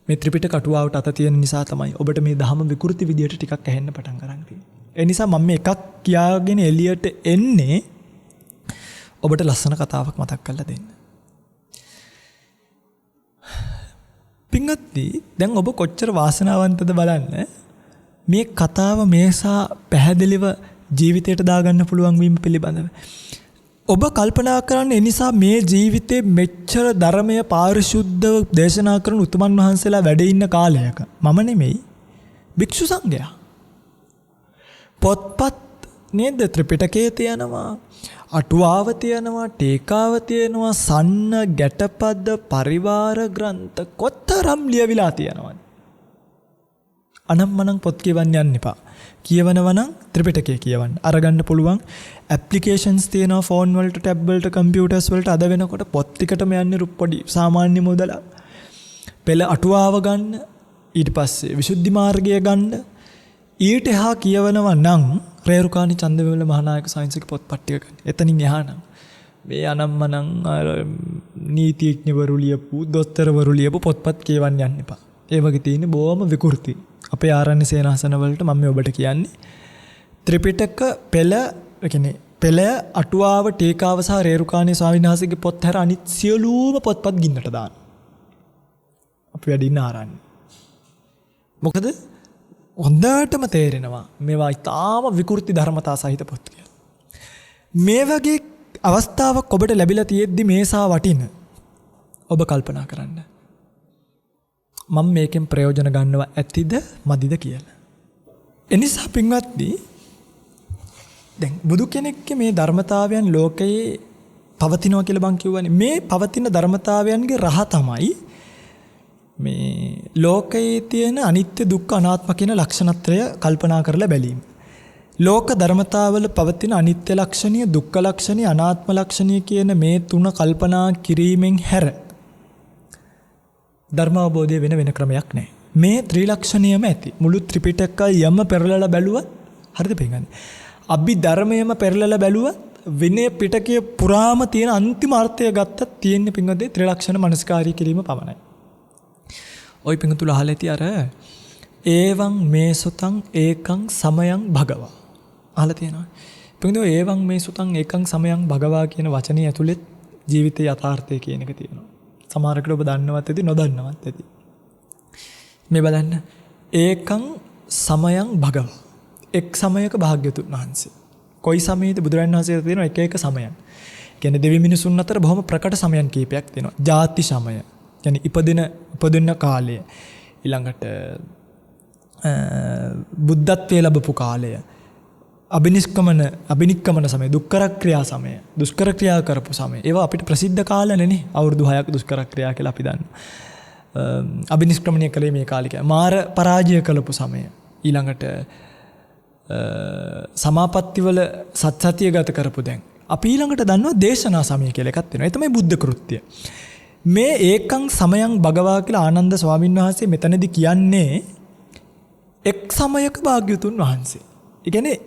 මේ ත්‍රිපිටක අටුවාවට අත තියෙන නිසා තමයි ඔබට මේ ධහම විකෘති විදියට ටිකක් ඇහෙන්න පටන් ගන්න තියෙන්නේ. ඒ නිසා මම මේ එකක් කියාගෙන එළියට එන්නේ ඔබට ලස්සන කතාවක් මතක් කරලා දෙන්න. පින්වත්නි, දැන් ඔබ කොච්චර වාසනාවන්තද බලන්න. මේ කතාව මේසා පැහැදිලිව ජීවිතයට දාගන්න පුළුවන් වීම පිළිබඳව. ඔබ කල්පනා කරන්න ඒ නිසා මේ ජීවිතේ මෙච්චර ධර්මය පාරිශුද්ධව දේශනා කරන උතුමන් වහන්සේලා වැඩ ඉන්න කාලයක මම නෙමෙයි භික්ෂු සංඝයා. පොත්පත් නේද? ත්‍රිපිටකයේ තියෙනවා, අටුවාව තියෙනවා, ටීකාව තියෙනවා, සන්න ගැටපද පරිවාර ග්‍රන්ථ කොතරම් ලියවිලා තියෙනවද? අනම්මනම් පොත් කියවන්න යන්න එපා. කියවනවා නම් ත්‍රිපිටකය කියවන්න. අරගන්න පුළුවන් ඇප්ලිකේෂන්ස් තියෙනවා ෆෝන් වලට, ටැබ් වලට, කම්පියුටර්ස් වලට. අද වෙනකොට පොත් ටිකටම යන්නේ රුප්පොඩි සාමාන්‍ය මුදල. පෙළ අටුවාව ගන්න, ඊට පස්සේ විසුද්ධි මාර්ගය ගන්න. ඊට එහා කියවනවා නම් රේරුකාණි චන්දවිමල මහානායක සාංශික පොත්පත් ටික ගන්න. එතනින් එහා නම් මේ අනම්මනම් නීතිඥවරු ලියපු, දොස්තරවරු ලියපු පොත්පත් කියවන්න යන්න එපා. ඒ වගේ තියෙන බොහොම විකෘති. අපේ ආරණ්‍ය සේනාසන වලට මම මේ ඔබට කියන්නේ ත්‍රිපිටක පෙළ, ඒ කියන්නේ පෙළ, අටුවාව, ටීකාව සහ රේරුකාණී ස්වාමීන් වහන්සේගේ පොත් හැර අනිත් සියලුම පොත්පත් ගින්නට දාන්න. අපි වැඩ ඉන්න ආරණ්‍ය. මොකද හොඳටම තේරෙනවා මේවා ඉතාම විකෘති ධර්මතා සහිත පොත් කියලා. මේ වගේ අවස්ථාවක් ඔබට ලැබිලා තියෙද්දි මේසා වටින ඔබ කල්පනා කරන්න. මම මේකෙන් ප්‍රයෝජන ගන්නවා ඇතිද මදිද කියලා. එනිසා පින්වත්නි, දැන් බුදු කෙනෙක්ගේ මේ ධර්මතාවයන් ලෝකයේ පවතිනවා කියලා බං කියවනේ. මේ පවතින ධර්මතාවයන්ගේ රහ තමයි මේ ලෝකයේ තියෙන අනිත්‍ය දුක්ඛ අනාත්ම කියන ලක්ෂණත්‍රය කල්පනා කරලා බැලීම. ලෝක ධර්මතාවල පවතින අනිත්‍ය ලක්ෂණීය, දුක්ඛ ලක්ෂණීය, අනාත්ම ලක්ෂණීය කියන මේ තුන කල්පනා කිරීමෙන් හැර ධර්ම අවබෝධය වෙන ක්‍රමයක් නැහැ. මේ ත්‍රිලක්ෂණියම ඇති. මුළු ත්‍රිපිටකයම පෙරලලා බැලුවත් හරිද පින්වත්නි? අභිධර්මයම පෙරලලා බැලුවත් විනය පිටකයේ පුරාම තියෙන අන්තිම අර්ථය ගත්තත් තියෙන්නේ පින්වත්නි ත්‍රිලක්ෂණ මනස්කාරී කිරීම පමණයි. ඔය පින්තුල අහලා ඇති අර ඒවං මේ සුතං ඒකං සමයං භගවා. අහලා තියෙනවා. පින්තුල ඒවං මේ සුතං ඒකං සමයං භගවා කියන වචනේ ඇතුළේ ජීවිතයේ යථාර්ථය කියන එක තියෙනවා. සමහරකට ඔබ දන්නවත් ඇති, නොදන්නවත් ඇති. මේ බලන්න. ඒකං සමයං භගව. එක් සමයක භාග්‍යතුන් වහන්සේ. කොයි සමයේද බුදුරජාණන් වහන්සේ තියෙනවා එක එක සමයන්. කියන්නේ දෙවි මිනිසුන් අතර බොහොම ප්‍රකට සමයන් කීපයක් තියෙනවා. ජාති සමය. කියන්නේ ඉපදින කාලය. ඊළඟට බුද්ධත්වයේ ලැබපු කාලය. අබිනික්කමන සමය, දුක්කර ක්‍රියා සමය, දුෂ්කර ක්‍රියා කරපු සමය. ඒවා අපිට ප්‍රසිද්ධ කාලනේ. අවුරුදු 6ක් දුෂ්කර ක්‍රියා කියලා අපි දන්නවා. අබිනිෂ්ක්‍රමණය කළේ මේ කාලිකය. මාර පරාජය කළපු සමය. ඊළඟට සමාපත්තිවල සත්‍යය ගත කරපු දැන්. අපි ඊළඟට දන්නවා දේශනා සමය කියලා එකක් තියෙනවා. ඒ තමයි බුද්ධ කෘත්‍ය. මේ ඒකං සමයං භගවා කියලා ආනන්ද ස්වාමීන් වහන්සේ මෙතනදී කියන්නේ එක් සමයක භාග්‍යතුන් වහන්සේ. ඒ කියන්නේ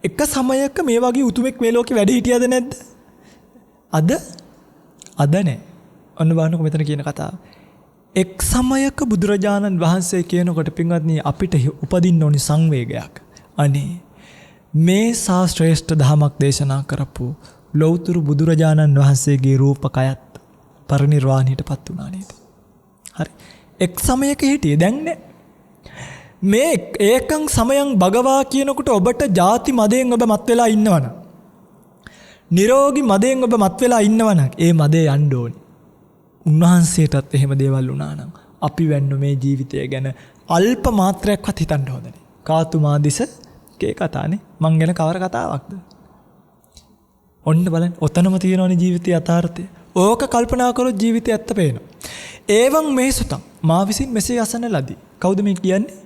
එක සමයක මේ වගේ උතුමෙක් මේ ලෝකේ වැඩ හිටියද නැද්ද? අද නැහැ. ඔන්න බලන්නකො මෙතන කියන කතාව. එක් සමයක බුදුරජාණන් වහන්සේ කියනකොට පින්වත්නි අපිට උපදින්න ඕනි සංවේගයක්. අනේ මේ ශ්‍රේෂ්ඨ ධමයක් දේශනා කරපු ලෞතුරු බුදුරජාණන් වහන්සේගේ රූපකයත් පරිනිර්වාණයටපත් වුණා නේද? හරි. එක් සමයක හිටියේ දැන් නෑ. මේ ඒකං සමයං භගවා කියනකොට ඔබට ಜಾති මදයෙන් ඔබ මත් වෙලා ඉන්නවනම්, නිරෝගී මදයෙන් ඔබ මත් වෙලා ඉන්නවනම් ඒ මදේ යන්න ඕනි. උන්වහන්සේටත් එහෙම දේවල් වුණා නම් අපි වෙන්න මේ ජීවිතය ගැන අල්ප මාත්‍රයක්වත් හිතන්න හොඳ නැහැ. කාතුමා දිස කේ කතානේ. මං ගැන කවර කතාවක්ද? ඔන්න බලන්න ඔතනම තියෙනවනේ ජීවිතයේ යථාර්ථය. ඕක කල්පනා කරොත් ජීවිතය ඇත්ත පේනවා. ඒවං මේ සුතං මා විසින් මෙසේ අසන ලදී. කවුද මේ කියන්නේ?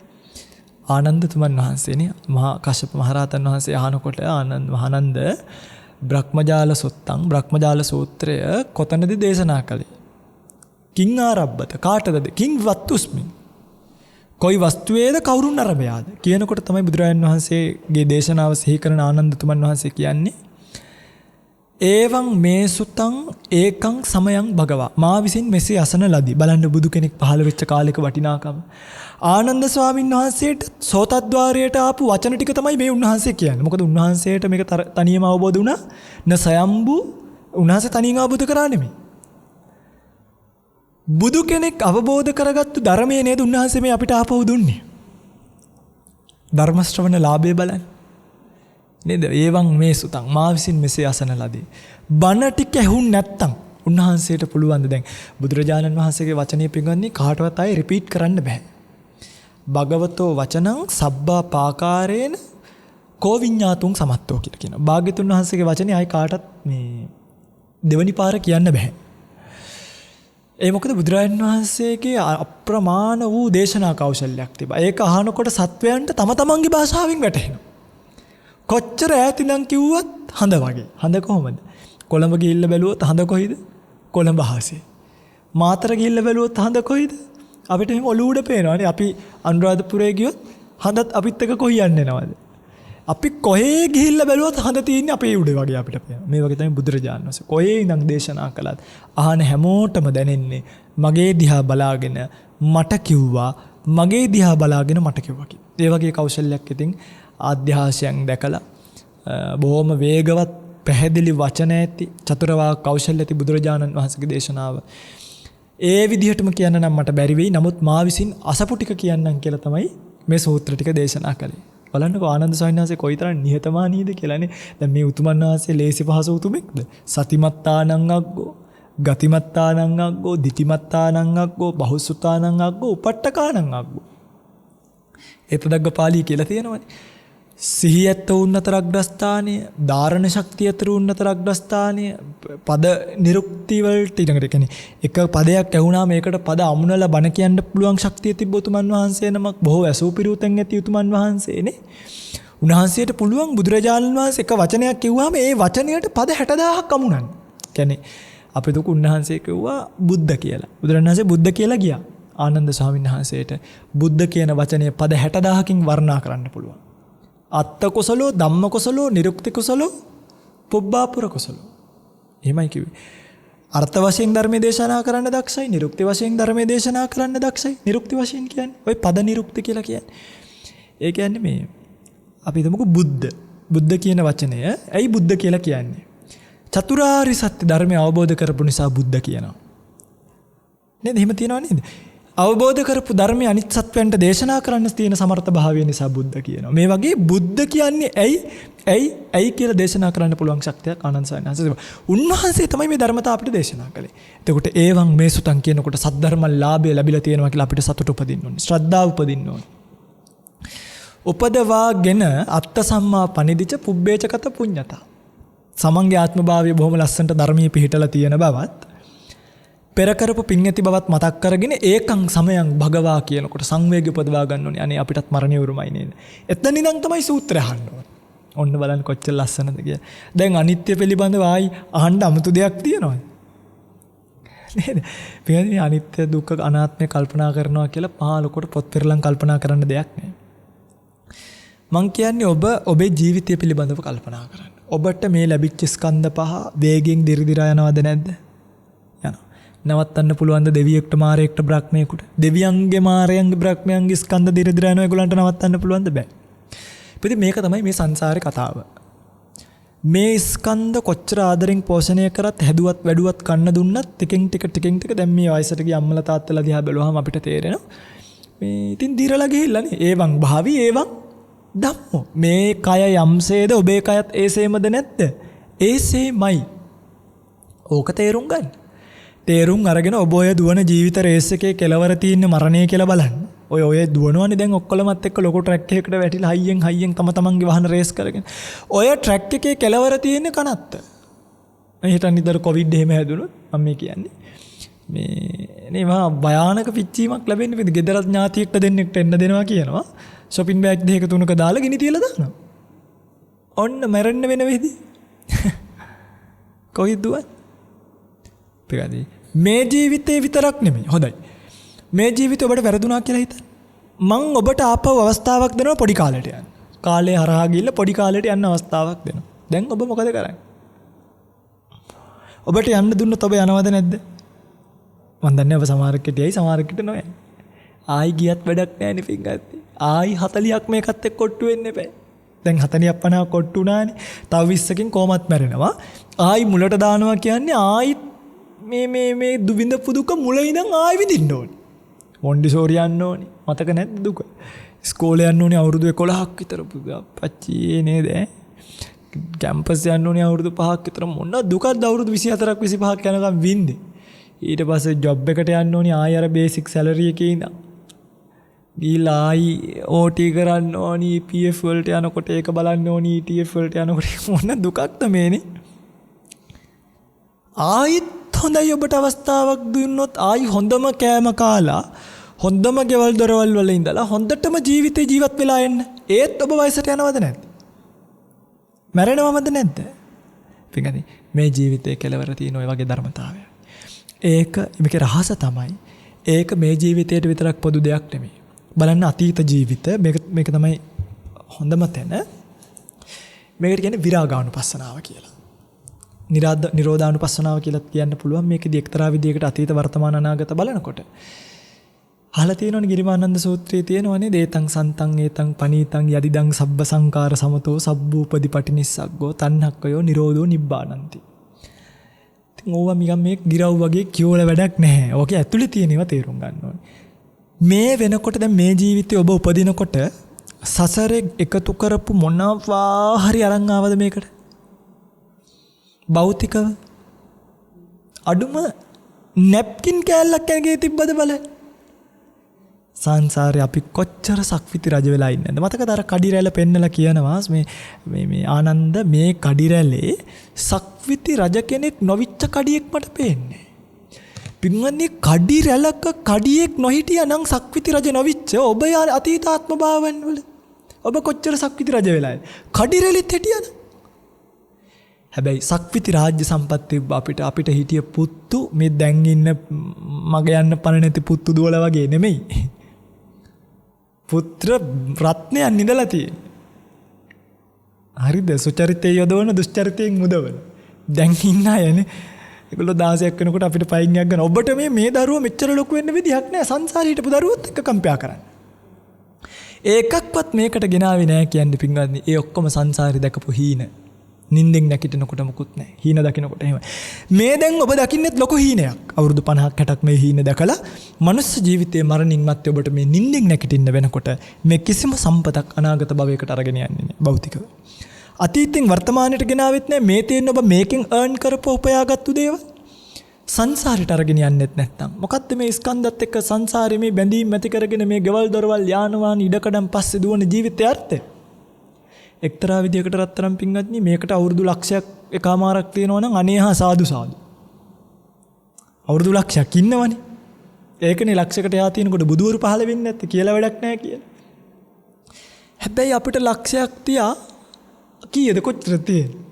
ආනන්ද තුමන් වහන්සේනේ. මහා කශ්‍යප මහරහතන් වහන්සේ අහනකොට ආනන්ද බ්‍රහ්මජාල සුත්තං බ්‍රහ්මජාල සූත්‍රය කොතනද දේශනා කළේ? කිං ආරබ්බත කාටද? කිං වත්තුස්මින් කොයි වස්තුවේද කවුරුන් අරබයාද කියනකොට තමයි බුදුරජාණන් වහන්සේගේ දේශනාව සිහි කරන ආනන්ද තුමන් වහන්සේ කියන්නේ ඒවං මේ සුතං ඒකං සමයං භගවා මා විසින් මෙසේ අසන ලදී. බලන්න බුදු කෙනෙක් පහළ වෙච්ච කාලයක වටිනාකම. ආනන්ද ස්වාමීන් වහන්සේට සෝතද්්වාරයට ආපු වචන ටික තමයි මේ උන්වහන්සේ කියන්නේ. මොකද උන්වහන්සේට මේක තනියම අවබෝධ වුණා. න සයම්බු උන්වහන්සේ තනියම අවබෝධ කරා නෙමෙයි. බුදු කෙනෙක් අවබෝධ කරගත්තු ධර්මයේ නේද උන්වහන්සේ මේ අපිට ආපහු දුන්නේ. ධර්ම ශ්‍රවණ ලාභය බලන්න. නේද? ඒවං මේ සුතං මා විසින් මෙසේ අසන ලදී. බණ ටික ඇහුන් නැත්තම් උන්වහන්සේට පුළුවන් ද දැන් බුදුරජාණන් වහන්සේගේ වචනේ පිළිගන්නේ කාටවත් ආයේ රිපීට් කරන්න බෑ. භගවතෝ වචනං සබ්බා පාකාරේන කෝ විඤ්ඤාතුං සමත්තෝ කියලා කියනවා. භාග්‍යතුන් වහන්සේගේ වචනේ ආයේ කාටත් මේ දෙවනි පාර කියන්න බෑ. ඒ මොකද බුදුරජාණන් වහන්සේගේ අප්‍රමාණ වූ දේශනා කෞශල්‍යයක් තිබා. ඒක අහනකොට සත්වයන්ට තම තමන්ගේ භාෂාවෙන් වැටහෙනවා. කොච්චර ඈත ඉඳන් කිව්වත් හඳ වගේ. හඳ කොහොමද? කොළඹ ගිහිල්ලා බැලුවොත් හඳ කොයිද? කොළඹ හාසේ. මාතර ගිහිල්ලා බැලුවොත් හඳ කොයිද? අපිට එහෙම ඔලුව උඩ පේනවානේ. අපි අනුරාධපුරේ ගියොත් හඳත් අපිත් එක්ක කොහි යන්නේ නැවද? අපි කොහේ ගිහිල්ලා බැලුවත් හඳ තියෙන්නේ අපේ උඩ වගේ අපිට පේනවා. මේ වගේ තමයි බුදුරජාණන් වහන්සේ කොහේ ඉඳන් දේශනා කළත් අහන හැමෝටම දැනෙන්නේ මගේ දිහා බලාගෙන මට කිව්වා, මගේ දිහා බලාගෙන මට කිව්වා කියලා. ඒ වගේ කෞශල්‍යයක් ඉතින් ආධ්‍යාශයන් දැකලා බොහොම වේගවත් පැහැදිලි වචන ඇති චතුරාර්ය කෞශල්‍ය ඇති බුදුරජාණන් වහන්සේගේ දේශනාව ඒ විදිහටම කියන්න නම් මට බැරි වෙයි. නමුත් මා විසින් අසපු ටික කියන්නම් කියලා තමයි මේ සූත්‍ර ටික දේශනා කළේ. බලන්නකෝ ආනන්ද ස්වාමීන් වහන්සේ කොයිතරම් නිහතමානීද කියලානේ. දැන් මේ උතුමන් වහන්සේ ලේසි පහසු උතුමෙක්ද? සතිමත්තානං අග්ගෝ, ගතිමත්තානං අග්ගෝ, දිතිමත්තානං අග්ගෝ, බහුසුතානං අග්ගෝ, උපට්ඨකානං අග්ගෝ. ඒ ප්‍රදග්ගපාලී කියලා තියෙනවනේ. සිහියත් උන්නතර අග්‍රස්ථානය, ධාරණ ශක්තිය අතර උන්නතර අග්‍රස්ථානය, පද නිරුක්ති වලට ඊළඟට කියන්නේ එක පදයක් ඇහුණාම මේකට පද අමුණලා බණ කියන්න පුළුවන් ශක්තිය තිබ්බ උතුමන් වහන්සේ නමක් බොහෝ ඇසූ පිරුතෙන් ඇති උතුමන් වහන්සේනේ. උන්වහන්සේට පුළුවන් බුදුරජාණන් වහන්සේ එක වචනයක් කිව්වම ඒ වචනයට පද 60000ක් අමුණන්න. කියන්නේ අපි දුක උන්වහන්සේ කිව්වා බුද්ධ කියලා. බුදුරජාණන් වහන්සේ බුද්ධ කියලා ගියා. ආනන්ද ස්වාමීන් වහන්සේට බුද්ධ කියන වචනේ පද 60000කින් වර්ණනා කරන්න පුළුවන්. අත්ත කුසලෝ, ධම්ම කුසලෝ, නිරුක්ති කුසලෝ, පුබ්බාපුර කුසලෝ. එහෙමයි කිව්වේ. අර්ථ වශයෙන් ධර්මයේ දේශනා කරන්න දක්ෂයි, නිරුක්ති වශයෙන් ධර්මයේ දේශනා කරන්න දක්ෂයි. නිරුක්ති වශයෙන් කියන්නේ ওই පද නිරුක්ති කියලා කියන්නේ. ඒ කියන්නේ මේ අපි හිතමුකෝ බුද්ධ. බුද්ධ කියන වචනය ඇයි බුද්ධ කියලා කියන්නේ? චතුරාර්ය සත්‍ය ධර්මය අවබෝධ කරපු නිසා බුද්ධ කියනවා. නේද? එහෙම තියනවා නේද? අවබෝධ කරපු ධර්මය අනිත් සත්වයන්ට දේශනා කරන්න තියෙන සමර්ථ භාවය නිසා බුද්ධ කියනවා. මේ වගේ බුද්ධ කියන්නේ ඇයි කියලා දේශනා කරන්න පුළුවන් ශක්තියක් ආනන්ද ස්වාමීන් වහන්සේ තිබුණා. උන්වහන්සේ තමයි මේ ධර්මතාව අපිට දේශනා කළේ. එතකොට ඒවං මේ සුතං කියනකොට සද්ධර්ම ලාභය ලැබිලා තියෙනවා කියලා අපිට සතුට උපදින්න ඕනේ. ශ්‍රද්ධාව උපදින්න ඕනේ. උපදවාගෙන අත්ත සම්මා පනිදිච පුබ්බේචකත පුඤ්ඤතා. සමන්ගේ ආත්ම භාවය බොහොම ලස්සනට ධර්මයේ පිහිටලා තියෙන බවත් පෙර කරපු පින් ඇති බවත් මතක් කරගෙන ඒකං සමයං භගවා කියනකොට සංවේගය උපදවා ගන්න ඕනේ. අනේ අපිටත් මරණය උරුමයි නේද? එතන ඉඳන් තමයි සූත්‍රය අහන්න ඕනේ. ඔන්න බලන්න කොච්චර ලස්සනද කියලා. දැන් අනිත්‍ය පිළිබඳව ආයි අහන්න අමුතු දෙයක් තියෙනවද? නේද? මේ අනිත්‍ය දුක්ඛ අනාත්මය කල්පනා කරනවා කියලා පහලකොට පොත් පෙරලන් කල්පනා කරන්න දෙයක් නෑ. මං කියන්නේ ඔබ ඔබේ ජීවිතය පිළිබඳව කල්පනා කරන්න. ඔබට මේ ලැබිච්ච ස්කන්ධ පහ වේගෙන් දිරිදිරා යනවද නැද්ද? නවත්තන්න පුළුවන් ද දෙවියෙක්ට මාරයෙක්ට බ්‍රහ්මයෙකුට? දෙවියන්ගේ මාරයන්ගේ බ්‍රහ්මයන්ගේ ස්කන්ධ දිරදිර යනවා ඒගොල්ලන්ට නවත්තන්න පුළුවන් ද? බෑ. ඉතින් මේක තමයි මේ සංසාරේ කතාව. මේ ස්කන්ධ කොච්චර ආදරෙන් පෝෂණය කරත් හැදුවත් වැඩුවත් කන්න දුන්නත් ටිකෙන් ටික දැන් මේ වයසට ගිය අම්මලා තාත්තලා දිහා බැලුවාම අපිට තේරෙනවා මේ ඉතින් දිරලා ගිහිල්ලානේ. ඒවං භාවි ඒවං ධම්මෝ. මේ කය යම්සේද ඔබේ කයත් ඒසේමද නැද්ද? ඒසේමයි. ඕක තේරුම් ගන්න. තේරුම් අරගෙන ඔබ ඔය දුවන ජීවිත රේස් එකේ කෙලවර තියෙන මරණය කියලා බලන්න. ඔය දුවනවනේ දැන් ඔක්කොලමත් එක්ක ලොකු ට්‍රැක් එකකට වැටිලා හයියෙන් තම තමන්ගේ වාහන රේස් කරගෙන. ඔය ට්‍රැක් එකේ කෙලවර තියෙන්නේ කනත්ත. මම හිතන්නේ ඉතර කොවිඩ් එහෙම හැදුනොත් මම මේ කියන්නේ. මේ නේ භයානක පිච්චීමක් ලැබෙන්නේ මේ ගෙදරත් ඥාතියෙක්ට දෙන්නෙක්ට එන්න දෙනවා කියනවා. shopping bag දෙක තුනක දාලා ගිනි තියලා දානවා. ඔන්න මැරෙන්න වෙන වෙයිද? කොයිද දුවත්? පිටාදී මේ ජීවිතේ විතරක් නෙමෙයි. හොඳයි. මේ ජීවිතේ ඔබට වැරදුනා කියලා හිතන්න. මං ඔබට ආපහු අවස්ථාවක් දෙනවා පොඩි කාලෙට යන්න. කාලේ හරහා ගිහිල්ලා පොඩි කාලෙට යන්න අවස්ථාවක් දෙනවා. දැන් ඔබ මොකද කරන්නේ? ඔබට යන්න දුන්නොත් ඔබ යනවද නැද්ද? මන් දන්නේ ඔබ සමහරකට සමහරකට නොයයි. ආයි ගියත් වැඩක් නැහැ නේ පින්ගත්තේ. ආයි 40ක් මේකත් එක්ක කොට්ටු වෙන්න එපා. දැන් 40ක් 50ක් කොට්ටු උනානේ. තව 20කින් කොහමත් මැරෙනවා. ආයි මුලට දානවා කියන්නේ ආයි මේ දුවිඳපු දුක මුල ඉඳන් ආයි විඳින්න ඕනේ. මොන්ඩිසෝරි යන්න ඕනේ. මතක නැද්ද දුක? ඉස්කෝලේ යන්න ඕනේ අවුරුදු 11ක් විතර පුච්චි නේද? කැම්පස් යන්න ඕනේ අවුරුදු 5ක් විතර මොන දුකක්ද අවුරුදු 24ක් 25ක් යනකම් වින්දේ. ඊට පස්සේ ජොබ් එකට යන්න ඕනේ ආයි අර බේසික් සැලරි එකේ ඉඳන්. ගිහලා ආයි OT කරන්න ඕනේ PF වලට යනකොට ඒක බලන්න ඕනේ ETF වලට යනකොට මොන දුකක්ද මේනේ. ආයිත් හොඳයි ඔබට අවස්ථාවක් දුන්නොත් ආයි හොඳම කෑම කාලා හොඳම ගෙවල් දොරවල් වල ඉඳලා හොඳටම ජීවිතේ ජීවත් වෙලා එන්න. ඒත් ඔබ වයසට යනවද නැද්ද? මැරෙනවමද නැද්ද? පිටින් මේ ජීවිතේ කෙලවර තියෙන ඔය වගේ ධර්මතාවය. ඒක මේකේ රහස තමයි. ඒක මේ ජීවිතයට විතරක් පොදු දෙයක් නෙමෙයි. බලන්න අතීත ජීවිත මේක තමයි හොඳම තැන. මේකට කියන්නේ විරාගානුපස්සනාව කියලා. නිරෝධානුපස්සනාව කියලා කියන්න පුළුවන්. මේකෙදි එක්තරා විදියකට අතීත වර්තමාන අනාගත බලනකොට. අහලා තියෙනවනේ ගිරිමානන්ද සූත්‍රයේ තියෙනවනේ දේතං සන්තං ඒතං පනීතං යදිදං සබ්බ සංකාර සමතෝ සබ්බූපදි පටිනිස්සග්ගෝ තණ්හක්කයෝ නිරෝධෝ නිබ්බානಂತಿ. ඉතින් ඕවා නිකන් මේ ගිරව් වගේ කියෝල වැඩක් නැහැ. ඕකේ ඇතුලේ තියෙන ඒවා තේරුම් ගන්න ඕනේ. මේ වෙනකොට දැන් මේ ජීවිතේ ඔබ උපදිනකොට සසරේ එකතු කරපු මොනවා හරි අරන් ආවද මේකට? භෞතිකව අඩුම නැප්කින් කෑල්ලක් ඇඟේ තිබ්බද බලන්න. සංසාරේ අපි කොච්චර සක්විති රජ වෙලා ඉන්නද? මතකද අර කඩිරැළ පෙන්නලා කියනවා මේ ආනන්ද මේ කඩිරැළේ සක්විති රජ කෙනෙක් නොවිච්ච කඩියෙක් මට පේන්නේ. පින්වන්නේ කඩිරැළක කඩියෙක් නොහිටියා නම් සක්විති රජ නොවිච්ච ඔබ අතීතාත්ම භාවයන් වල ඔබ කොච්චර සක්විති රජ වෙලාද? කඩිරැළෙත් හිටියද? හැබැයි සක්විති රාජ්‍ය සම්පත් අපිට හිටිය පුත්තු මේ දැන් ඉන්න මග යන්න පණ නැති පුත්තු දුවලා වගේ නෙමෙයි. පුත්‍ර රත්නයන් නිදලා තියෙන. හරිද? සුචරිතය යොදවන දුෂ්චරිතයෙන් මුදවන. දැන් ඉන්න අයනේ ඒගොල්ලෝ 16ක් වෙනකොට අපිට පයින් යක් ගන්න. ඔබට මේ දරුවෝ මෙච්චර ලොකු වෙන්න විදිහක් නැහැ. සංසාරේ හිටපු දරුවොත් එක්ක කම්පයා කරන්න. ඒකක්වත් මේකට ගෙනාවේ නැහැ කියන්නේ පින්වත්නි. ඒ ඔක්කොම සංසාරේ දැකපු හීන. නින්දෙන් නැගිටිනකොට මොකුත් නැහැ. හීන දකින්නකොට එහෙම. මේ දැන් ඔබ දකින්නෙත් ලොකු හීනයක්. අවුරුදු 50ක් 60ක් මේ හීන දැකලා මනුස්ස ජීවිතයේ මරණින් මත්තේ ඔබට මේ නින්දෙන් නැගිටින්න වෙනකොට මේ කිසිම සම්පතක් අනාගත භවයකට අරගෙන යන්නේ නැහැ භෞතිකව. අතීතෙන් වර්තමානයට ගෙනාවෙත් නැහැ. මේ තියෙන ඔබ මේකෙන් earn කරපුව උපයාගත්තු දේවල් සංසාරයට අරගෙන යන්නෙත් නැත්තම්. මොකද්ද මේ ස්කන්ධත් එක්ක සංසාරේ මේ බැඳීම් ඇති කරගෙන මේ ගෙවල් දොරවල් යාන වාහන ඉඩකඩම් පස්සේ දුවන ජීවිතයේ අර්ථය? එක්තරා විදියකට රත්තරන් පින්වත්නි මේකට අවුරුදු ලක්ෂයක් එකමාරක් තියෙනවා නම් අනේහා සාදු සාදු. අවුරුදු ලක්ෂයක් ඉන්නවනේ. ඒකනේ ලක්ෂයකට යා තියෙනකොට බුදුවරු පහළ වෙන්නේ නැත්තේ කියලා වැඩක් නැහැ කියලා. හැබැයි අපිට ලක්ෂයක් තියා කීයද කොච්චර තියෙන්නේ?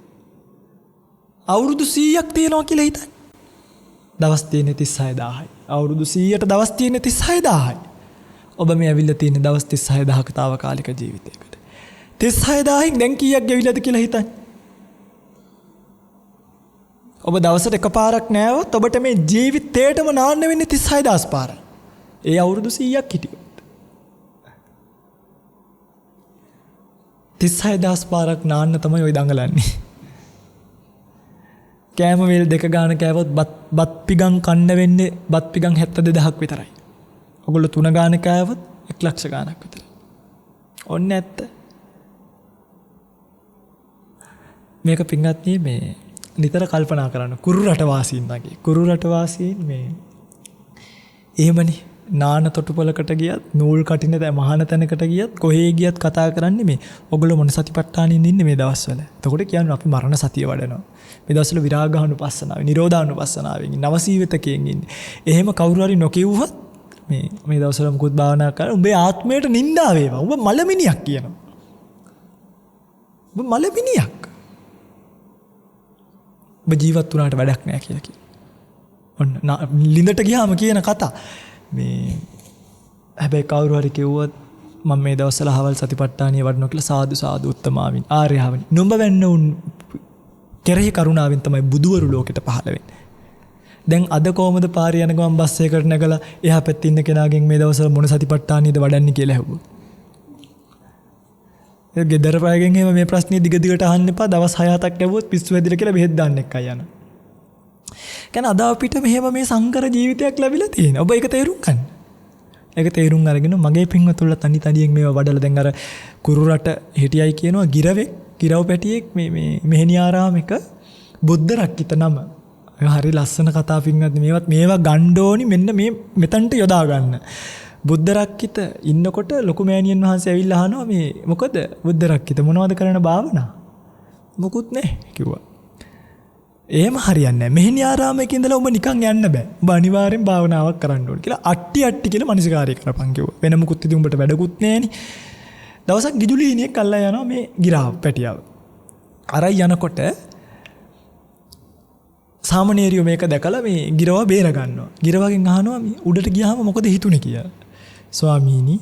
අවුරුදු 100ක් තියෙනවා කියලා හිතන්න. දවස් තියෙන්නේ 36000යි. අවුරුදු 100ට දවස් තියෙන්නේ 36000යි. ඔබ මේ ඇවිල්ලා තියෙන දවස් 36000ක తాවකාලික ජීවිතයකට. 36000න් දැන් කීයක් ගෙවිලාද කියලා හිතන්න. ඔබ දවසට එකපාරක් නෑවොත් ඔබට මේ ජීවිතේටම නාන්න වෙන්නේ 36000 පාර. ඒ අවුරුදු 100ක් හිටියොත්. 36000 පාරක් නාන්න තමයි ඔය දඟලන්නේ. කෑම වේල් දෙක ගාන කෑවොත් බත් පිගන් කන්න වෙන්නේ බත් පිගන් 72000ක් විතරයි. ඔගොල්ලෝ 3 ගාන කෑවොත් 1 ලක්ෂ ගානක් විතරයි. ඔන්න ඇත්ත. මේක පින්වත්නි මේ නිතර කල්පනා කරන්න කුරු රට වාසීන් වගේ. කුරු රට වාසීන් මේ එහෙමනේ නාන තොටුපළකට ගියත් නූල් කටින මහාන තැනකට ගියත් කොහේ ගියත් කතා කරන්නේ මේ ඔගොල්ලෝ මොන සතිපට්ඨානින් ඉන්නේ මේ දවස්වල. එතකොට කියන්නේ අපි මරණ සතිය වඩනවා. මේ දවස්වල විරාගානුපස්සනාව, නිරෝධානුපස්සනාවෙන්, නවසීවිතකයෙන් ඉන්නේ. එහෙම කවුරු හරි නොකියුවොත් මේ දවස්වල මුකුත් භාවනා කරලා උඹේ ආත්මයට නිඳා වේවා. උඹ මලමිනියක් කියනවා. උඹ මලමිනියක්. ඔබ ජීවත් වුණාට වැඩක් නැහැ කියලා කියනවා. ඔන්න ලිඳට ගියාම කියන කතා. මේ හැබැයි කවුරු හරි කිව්වොත් මම මේ දවස්වල හවල් සතිපට්ඨානිය වඩනවා කියලා සාදු සාදු උත්තමාවින් ආර්යහවනි. නුඹ වෙන්න උන් කෙරෙහි කරුණාවෙන් තමයි බුදුවරු ලෝකෙට පහළ වෙන්නේ. දැන් අද කොහමද පාරේ යන ගමන් බස් එකකට නැගලා එහා පැත්තේ ඉන්න කෙනාගෙන් මේ දවස්වල මොන සතිපට්ඨානියද වඩන්නේ කියලා ඇහුවොත්. ඒ ගෙදර පයගෙන් එහෙම මේ ප්‍රශ්නේ දිග දිගට අහන්න එපා. දවස් 6-7ක් ඇහුවොත් පිස්සු වැදිලා කියලා බෙහෙත් දාන්න එක්කයි යන. කියන්නේ අද අපිට මෙහෙම මේ සංකර ජීවිතයක් ලැබිලා තියෙනවා. ඔබ ඒක තේරුම් ගන්න. ඒක තේරුම් අරගෙන මගේ පින්වතුන්ලා තනි තනියෙන් මේවා වඩලා දැන් අර කුරු රට හිටියයි කියනවා ගිරවෙක් ගිරව් පැටියෙක් මේ මෙහෙණියාරාමයක බුද්ධ රක්කිත නම. හරි ලස්සන කතා පින්වත් මේවා ගන්න ඕනි මෙන්න මේ මෙතනට යොදා ගන්න. බුද්ධ රක්කිත ඉන්නකොට ලොකු මෑණියන් වහන්සේ ඇවිල්ලා අහනවා මේ මොකද බුද්ධ රක්කිත මොනවද කරන භාවනා? මොකුත් නැහැ කිව්වා. එහෙම හරියන්නේ නැහැ. මෙහෙණි ආරාමයක ඉඳලා ඔබ නිකන් යන්න බෑ. ඔබ අනිවාර්යෙන් භාවනාවක් කරන්න ඕනේ කියලා අට්ටි කියලා මනසිකාරය කරපන් කිව්වා. වෙන මොකුත් ඉතින් උඹට වැඩකුත් නැහෙනි. දවසක් ගිජුලීනියෙක් අල්ලා යනවා මේ ගිරාව පැටියාව. අරයි යනකොට සාමණේරියෝ මේක දැකලා මේ ගිරව බේර ගන්නවා. ගිරවගෙන් අහනවා මේ උඩට ගියාම මොකද හිතුනේ කියලා. ස්වාමීනි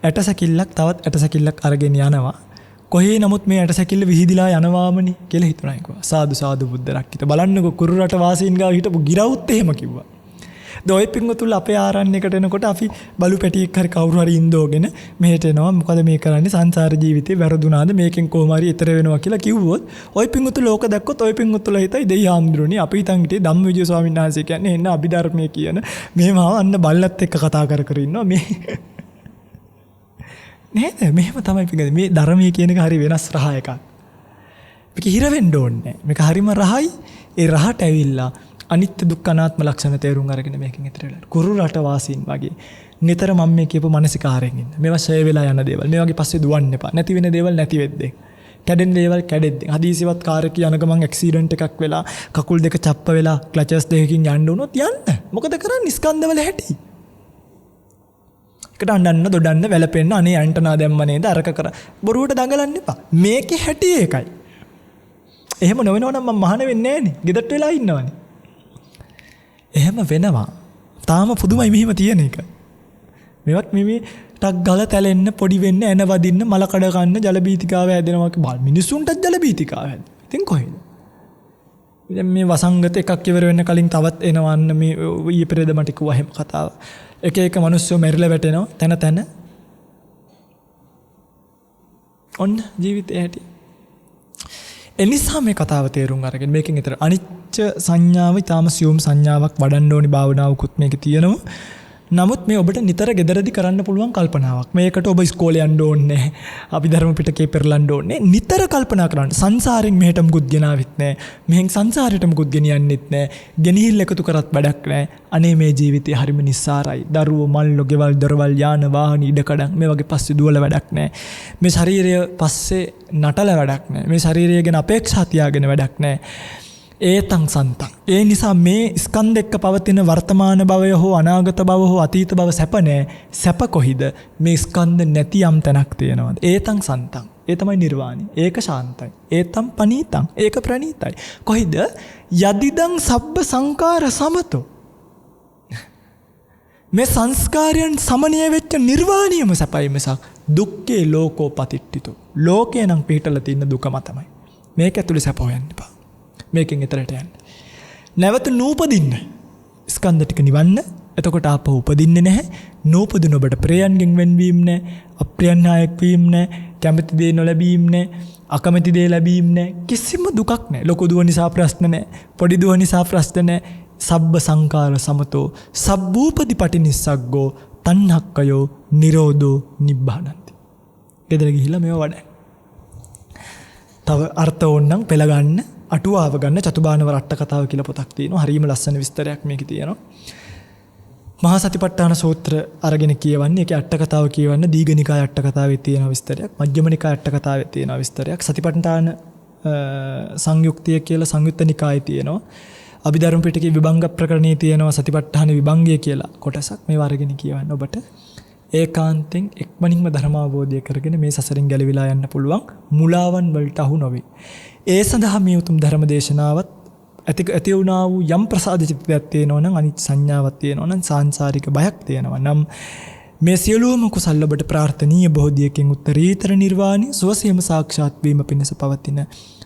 ඇටසැකිල්ලක් තවත් ඇටසැකිල්ලක් අරගෙන යනවා. කොහේ නමුත් මේ ඇටසැකිල්ල විහිදිලා යනවාමනි කියලා හිතුණා කිව්වා. සාදු සාදු බුද්ධ රක්කිත. බලන්නකො කුරු රට වාසීන් ගාව හිටපු ගිරවුත් එහෙම කිව්වා. දොයි පිංගුතුල් අපේ ආරණ්‍යයකට එනකොට අපි බලු පැටියෙක් හරි කවුරු හරි ඉන්දෝගෙන මෙහෙට එනවා. මොකද මේ කරන්නේ සංසාර ජීවිතේ වැරදුනාද මේකෙන් කොහොම හරි ඈතර වෙනවා කියලා කිව්වොත් ඔය පිංගුතුල් ලෝක දැක්කොත් ඔය පිංගුතුල් හිතයි දෙයි ආම්ඳුරණි අපි හිතන් හිටියේ ධම්මවිජය ස්වාමීන් වහන්සේ කියන්නේ එන්න අභිධර්මයේ කියන මෙහෙම අන්න බල්ලත් එක්ක කතා කර ඉන්නවා මේ නේද? මෙහෙම තමයි පිංගුතුල් මේ ධර්මයේ කියන එක හරි වෙනස් රහ එකක්. මේක හිර වෙන්න ඕනේ. මේක හරිම රහයි. ඒ රහට ඇවිල්ලා අනිත්‍ය දුක්ඛ අනාත්ම ලක්ෂණ තේරුම් අරගෙන මේකෙන් ඈතර වෙලා. කුරු රට වාසීන් වගේ නිතර මම මේ කියපු මානසිකාරයෙන් ඉන්න. මේවා ෂය වෙලා යන දේවල්. මේ වගේ පස්සේ දුවන්න එපා. නැති වෙන දේවල් නැති වෙද්දී. කැඩෙන දේවල් කැඩෙද්දී. හදිසියවත් කාර් එක යන ගමන් ඇක්සිඩන්ට් එකක් වෙලා කකුල් දෙක චප්ප වෙලා ක්ලචස් දෙකකින් යන්න උනොත් යන්න. මොකද කරන්නේ? ස්කන්ධවල හැටි. එකට අඬන්න දොඩන්න වැළපෙන්න අනේ ඇන්ටනා දැම්ම නේද අරක කර. බොරුවට දඟලන්න එපා. මේකේ හැටි ඒකයි. එහෙම නොවෙනවනම් මම මහාන වෙන්නේ නැහනේ. ගෙදරට වෙලා ඉන්නවනේ. එහෙම වෙනවා. තාම පුදුමයි මෙහිම තියෙන එක. මේවත් මේ ටක් ගාලා තැලෙන්න පොඩි වෙන්න එන වදින්න මල කඩ ගන්න ජල බීතිකාව හැදෙනවා කියලා මිනිස්සුන්ටත් ජල බීතිකාව හැදෙනවා. ඉතින් කොහෙද? දැන් මේ වසංගත එකක් ඉවර වෙන්න කලින් තවත් එනවන්න මේ ඊයේ පෙරේද මට කිව්වා එහෙම කතාව. එක එක මිනිස්සු මෙරිලා වැටෙනවා තන ඔන්න ජීවිතේ ඇති. එනිසා මේ කතාව තේරුම් අරගෙන මේකෙන් ඊතර අනිච්ච සංඥාව ඊටාම සියුම් සංඥාවක් වඩන්න ඕනි භාවනාවකුත් මේකේ තියෙනවා. නමුත් මේ ඔබට නිතර ගෙදරදී කරන්න පුළුවන් කල්පනාවක්. මේකට ඔබ ඉස්කෝලේ යන්න ඕනේ නැහැ. අපි ධර්ම පිටකේ පෙරලන්න ඕනේ. නිතර කල්පනා කරන්න. සංසාරෙන් මෙහෙට මුකුත් ගෙනාවෙත් නැහැ. මෙහෙන් සංසාරෙට මුකුත් ගෙනියන්නෙත් නැහැ. ගෙනිහිල් එකතු කරත් වැඩක් නැහැ. අනේ මේ ජීවිතේ හරිම නිස්සාරයි. දරුවෝ මල්ලෝ ගෙවල් දොරවල් යාන වාහන ඉඩකඩම් මේ වගේ පස්සේ දුවල වැඩක් නැහැ. මේ ශරීරය පස්සේ නටල වැඩක් නැහැ. මේ ශරීරය ගැන අපේක්ෂා තියාගෙන වැඩක් නැහැ. ඒතං සන්තං. ඒ නිසා මේ ස්කන්ධ එක්ක පවතින වර්තමාන භවය හෝ අනාගත භව හෝ අතීත භව සැප නැහැ. සැප කොහිද? මේ ස්කන්ධ නැති යම් තැනක් තියෙනවාද? ඒතං සන්තං. ඒ තමයි නිර්වාණය. ඒක ශාන්තයි. ඒතං පනීතං. ඒක ප්‍රණීතයි. කොහිද? යදිදං සබ්බ සංකාර සමතෝ. මේ සංස්කාරයන් සමනය වෙච්ච නිර්වාණයම සැපයි මිසක් දුක්ඛේ ලෝකෝ පතිට්ඨිතෝ. ලෝකේ නම් පිටලා තියෙන දුකම තමයි. මේක ඇතුලේ සැප හොයන්න එපා. මේකෙන් ඈතරට යන්න. නැවත නූපදින්න. ස්කන්ධ ටික නිවන්න. එතකොට ආපහු උපදින්නේ නැහැ. නූපදින ඔබට ප්‍රේයන්ගෙන් වෙන්වීම නැහැ. අප්‍රියන්හායක් වීම නැහැ. කැමති දේ නොලැබීම නැහැ. අකමැති දේ ලැබීම නැහැ. කිසිම දුකක් නැහැ. ලොකු දුව නිසා ප්‍රශ්න නැහැ. පොඩි දුව නිසා ප්‍රශ්න නැහැ. සබ්බ සංකාර සමතෝ සබ්බූපදි පටිනිස්සග්ගෝ තණ්හක්කයෝ නිරෝධෝ නිබ්බානන්ති. ගෙදර ගිහිල්ලා මේව වඩන්න. තව අර්ථ ඕනනම් පෙළ ගන්න. අටුවාව ගන්න චතුබානව රට්ට කතාව කියලා පොතක් තියෙනවා. හරිම ලස්සන විස්තරයක් මේකේ තියෙනවා. මහා සතිපට්ඨාන සූත්‍ර අරගෙන කියවන්නේ ඒකේ අට කතාව කියවන්න දීඝනිකාය අට කතාවේ තියෙන විස්තරයක්, මජ්ක්‍ධිම නිකාය අට කතාවේ තියෙන විස්තරයක්, සතිපට්ඨාන සංයුක්තිය කියලා සංයුත්ත නිකායේ තියෙනවා. අභිධර්ම පිටකේ විභංග ප්‍රකරණයේ තියෙනවා සතිපට්ඨාන විභංගය කියලා කොටසක්. මේවා අරගෙන කියවන්න ඔබට ඒකාන්තෙන් එක්මනින්ම ධර්ම අවබෝධය කරගෙන මේ සසරින් ගැලවිලා යන්න පුළුවන්, මුලාවන් වලට අහු නොවේ. ඒ සඳහා මේ උතුම් ධර්ම දේශනාවත් ඇති වුණා වූ යම් ප්‍රසාද චිත්තයක් තියෙනවා නම්, අනිත් සංඥාවක් තියෙනවා නම්, සාංශාරික බයක් තියෙනවා නම් මේ සියලුම කුසල් ඔබට ප්‍රාර්ථනීය බෝධියකින් උත්තරීතර නිර්වාණය සුවසේම සාක්ෂාත් වීම පිණිස පවතින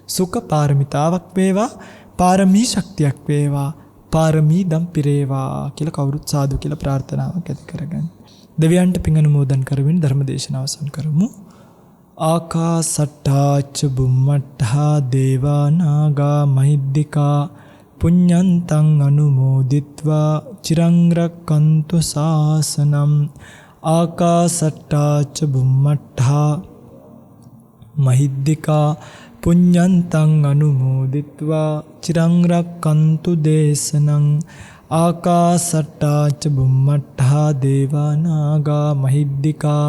සුඛ පාරමිතාවක් වේවා, පාරමී ශක්තියක් වේවා, පාරමී දම් පිරේවා කියලා කවුරුත් සාදු කියලා ප්‍රාර්ථනාවක් ඇති කරගන්න. දෙවියන්ට පින් අනුමෝදන් කරමින් ධර්ම දේශනාව අවසන් කරමු. ආකාසට්ටා ච බුම්මට්ටා දේවා නාග මහිද්దికා පුඤ්ඤන්තං අනුමෝදිත්වා චිරං රක්칸තු ශාසනං. ආකාසට්ටා ච බුම්මට්ටා මහිද්దికා පුඤ්ඤන්තං අනුමෝදිත්වා චිරං රක්칸තු දේශනං. ආකාසට්ටා ච බුම්මට්ටා දේවා නාග මහිද්దికා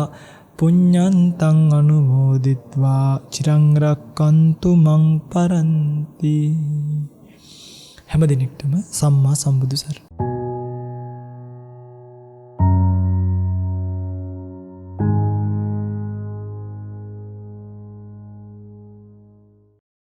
පුඤ්ඤන්තං අනුමෝදිත්වා චිරං රක්칸තු මං පරන්ති. හැම දිනෙකටම සම්මා සම්බුදු සරණයි.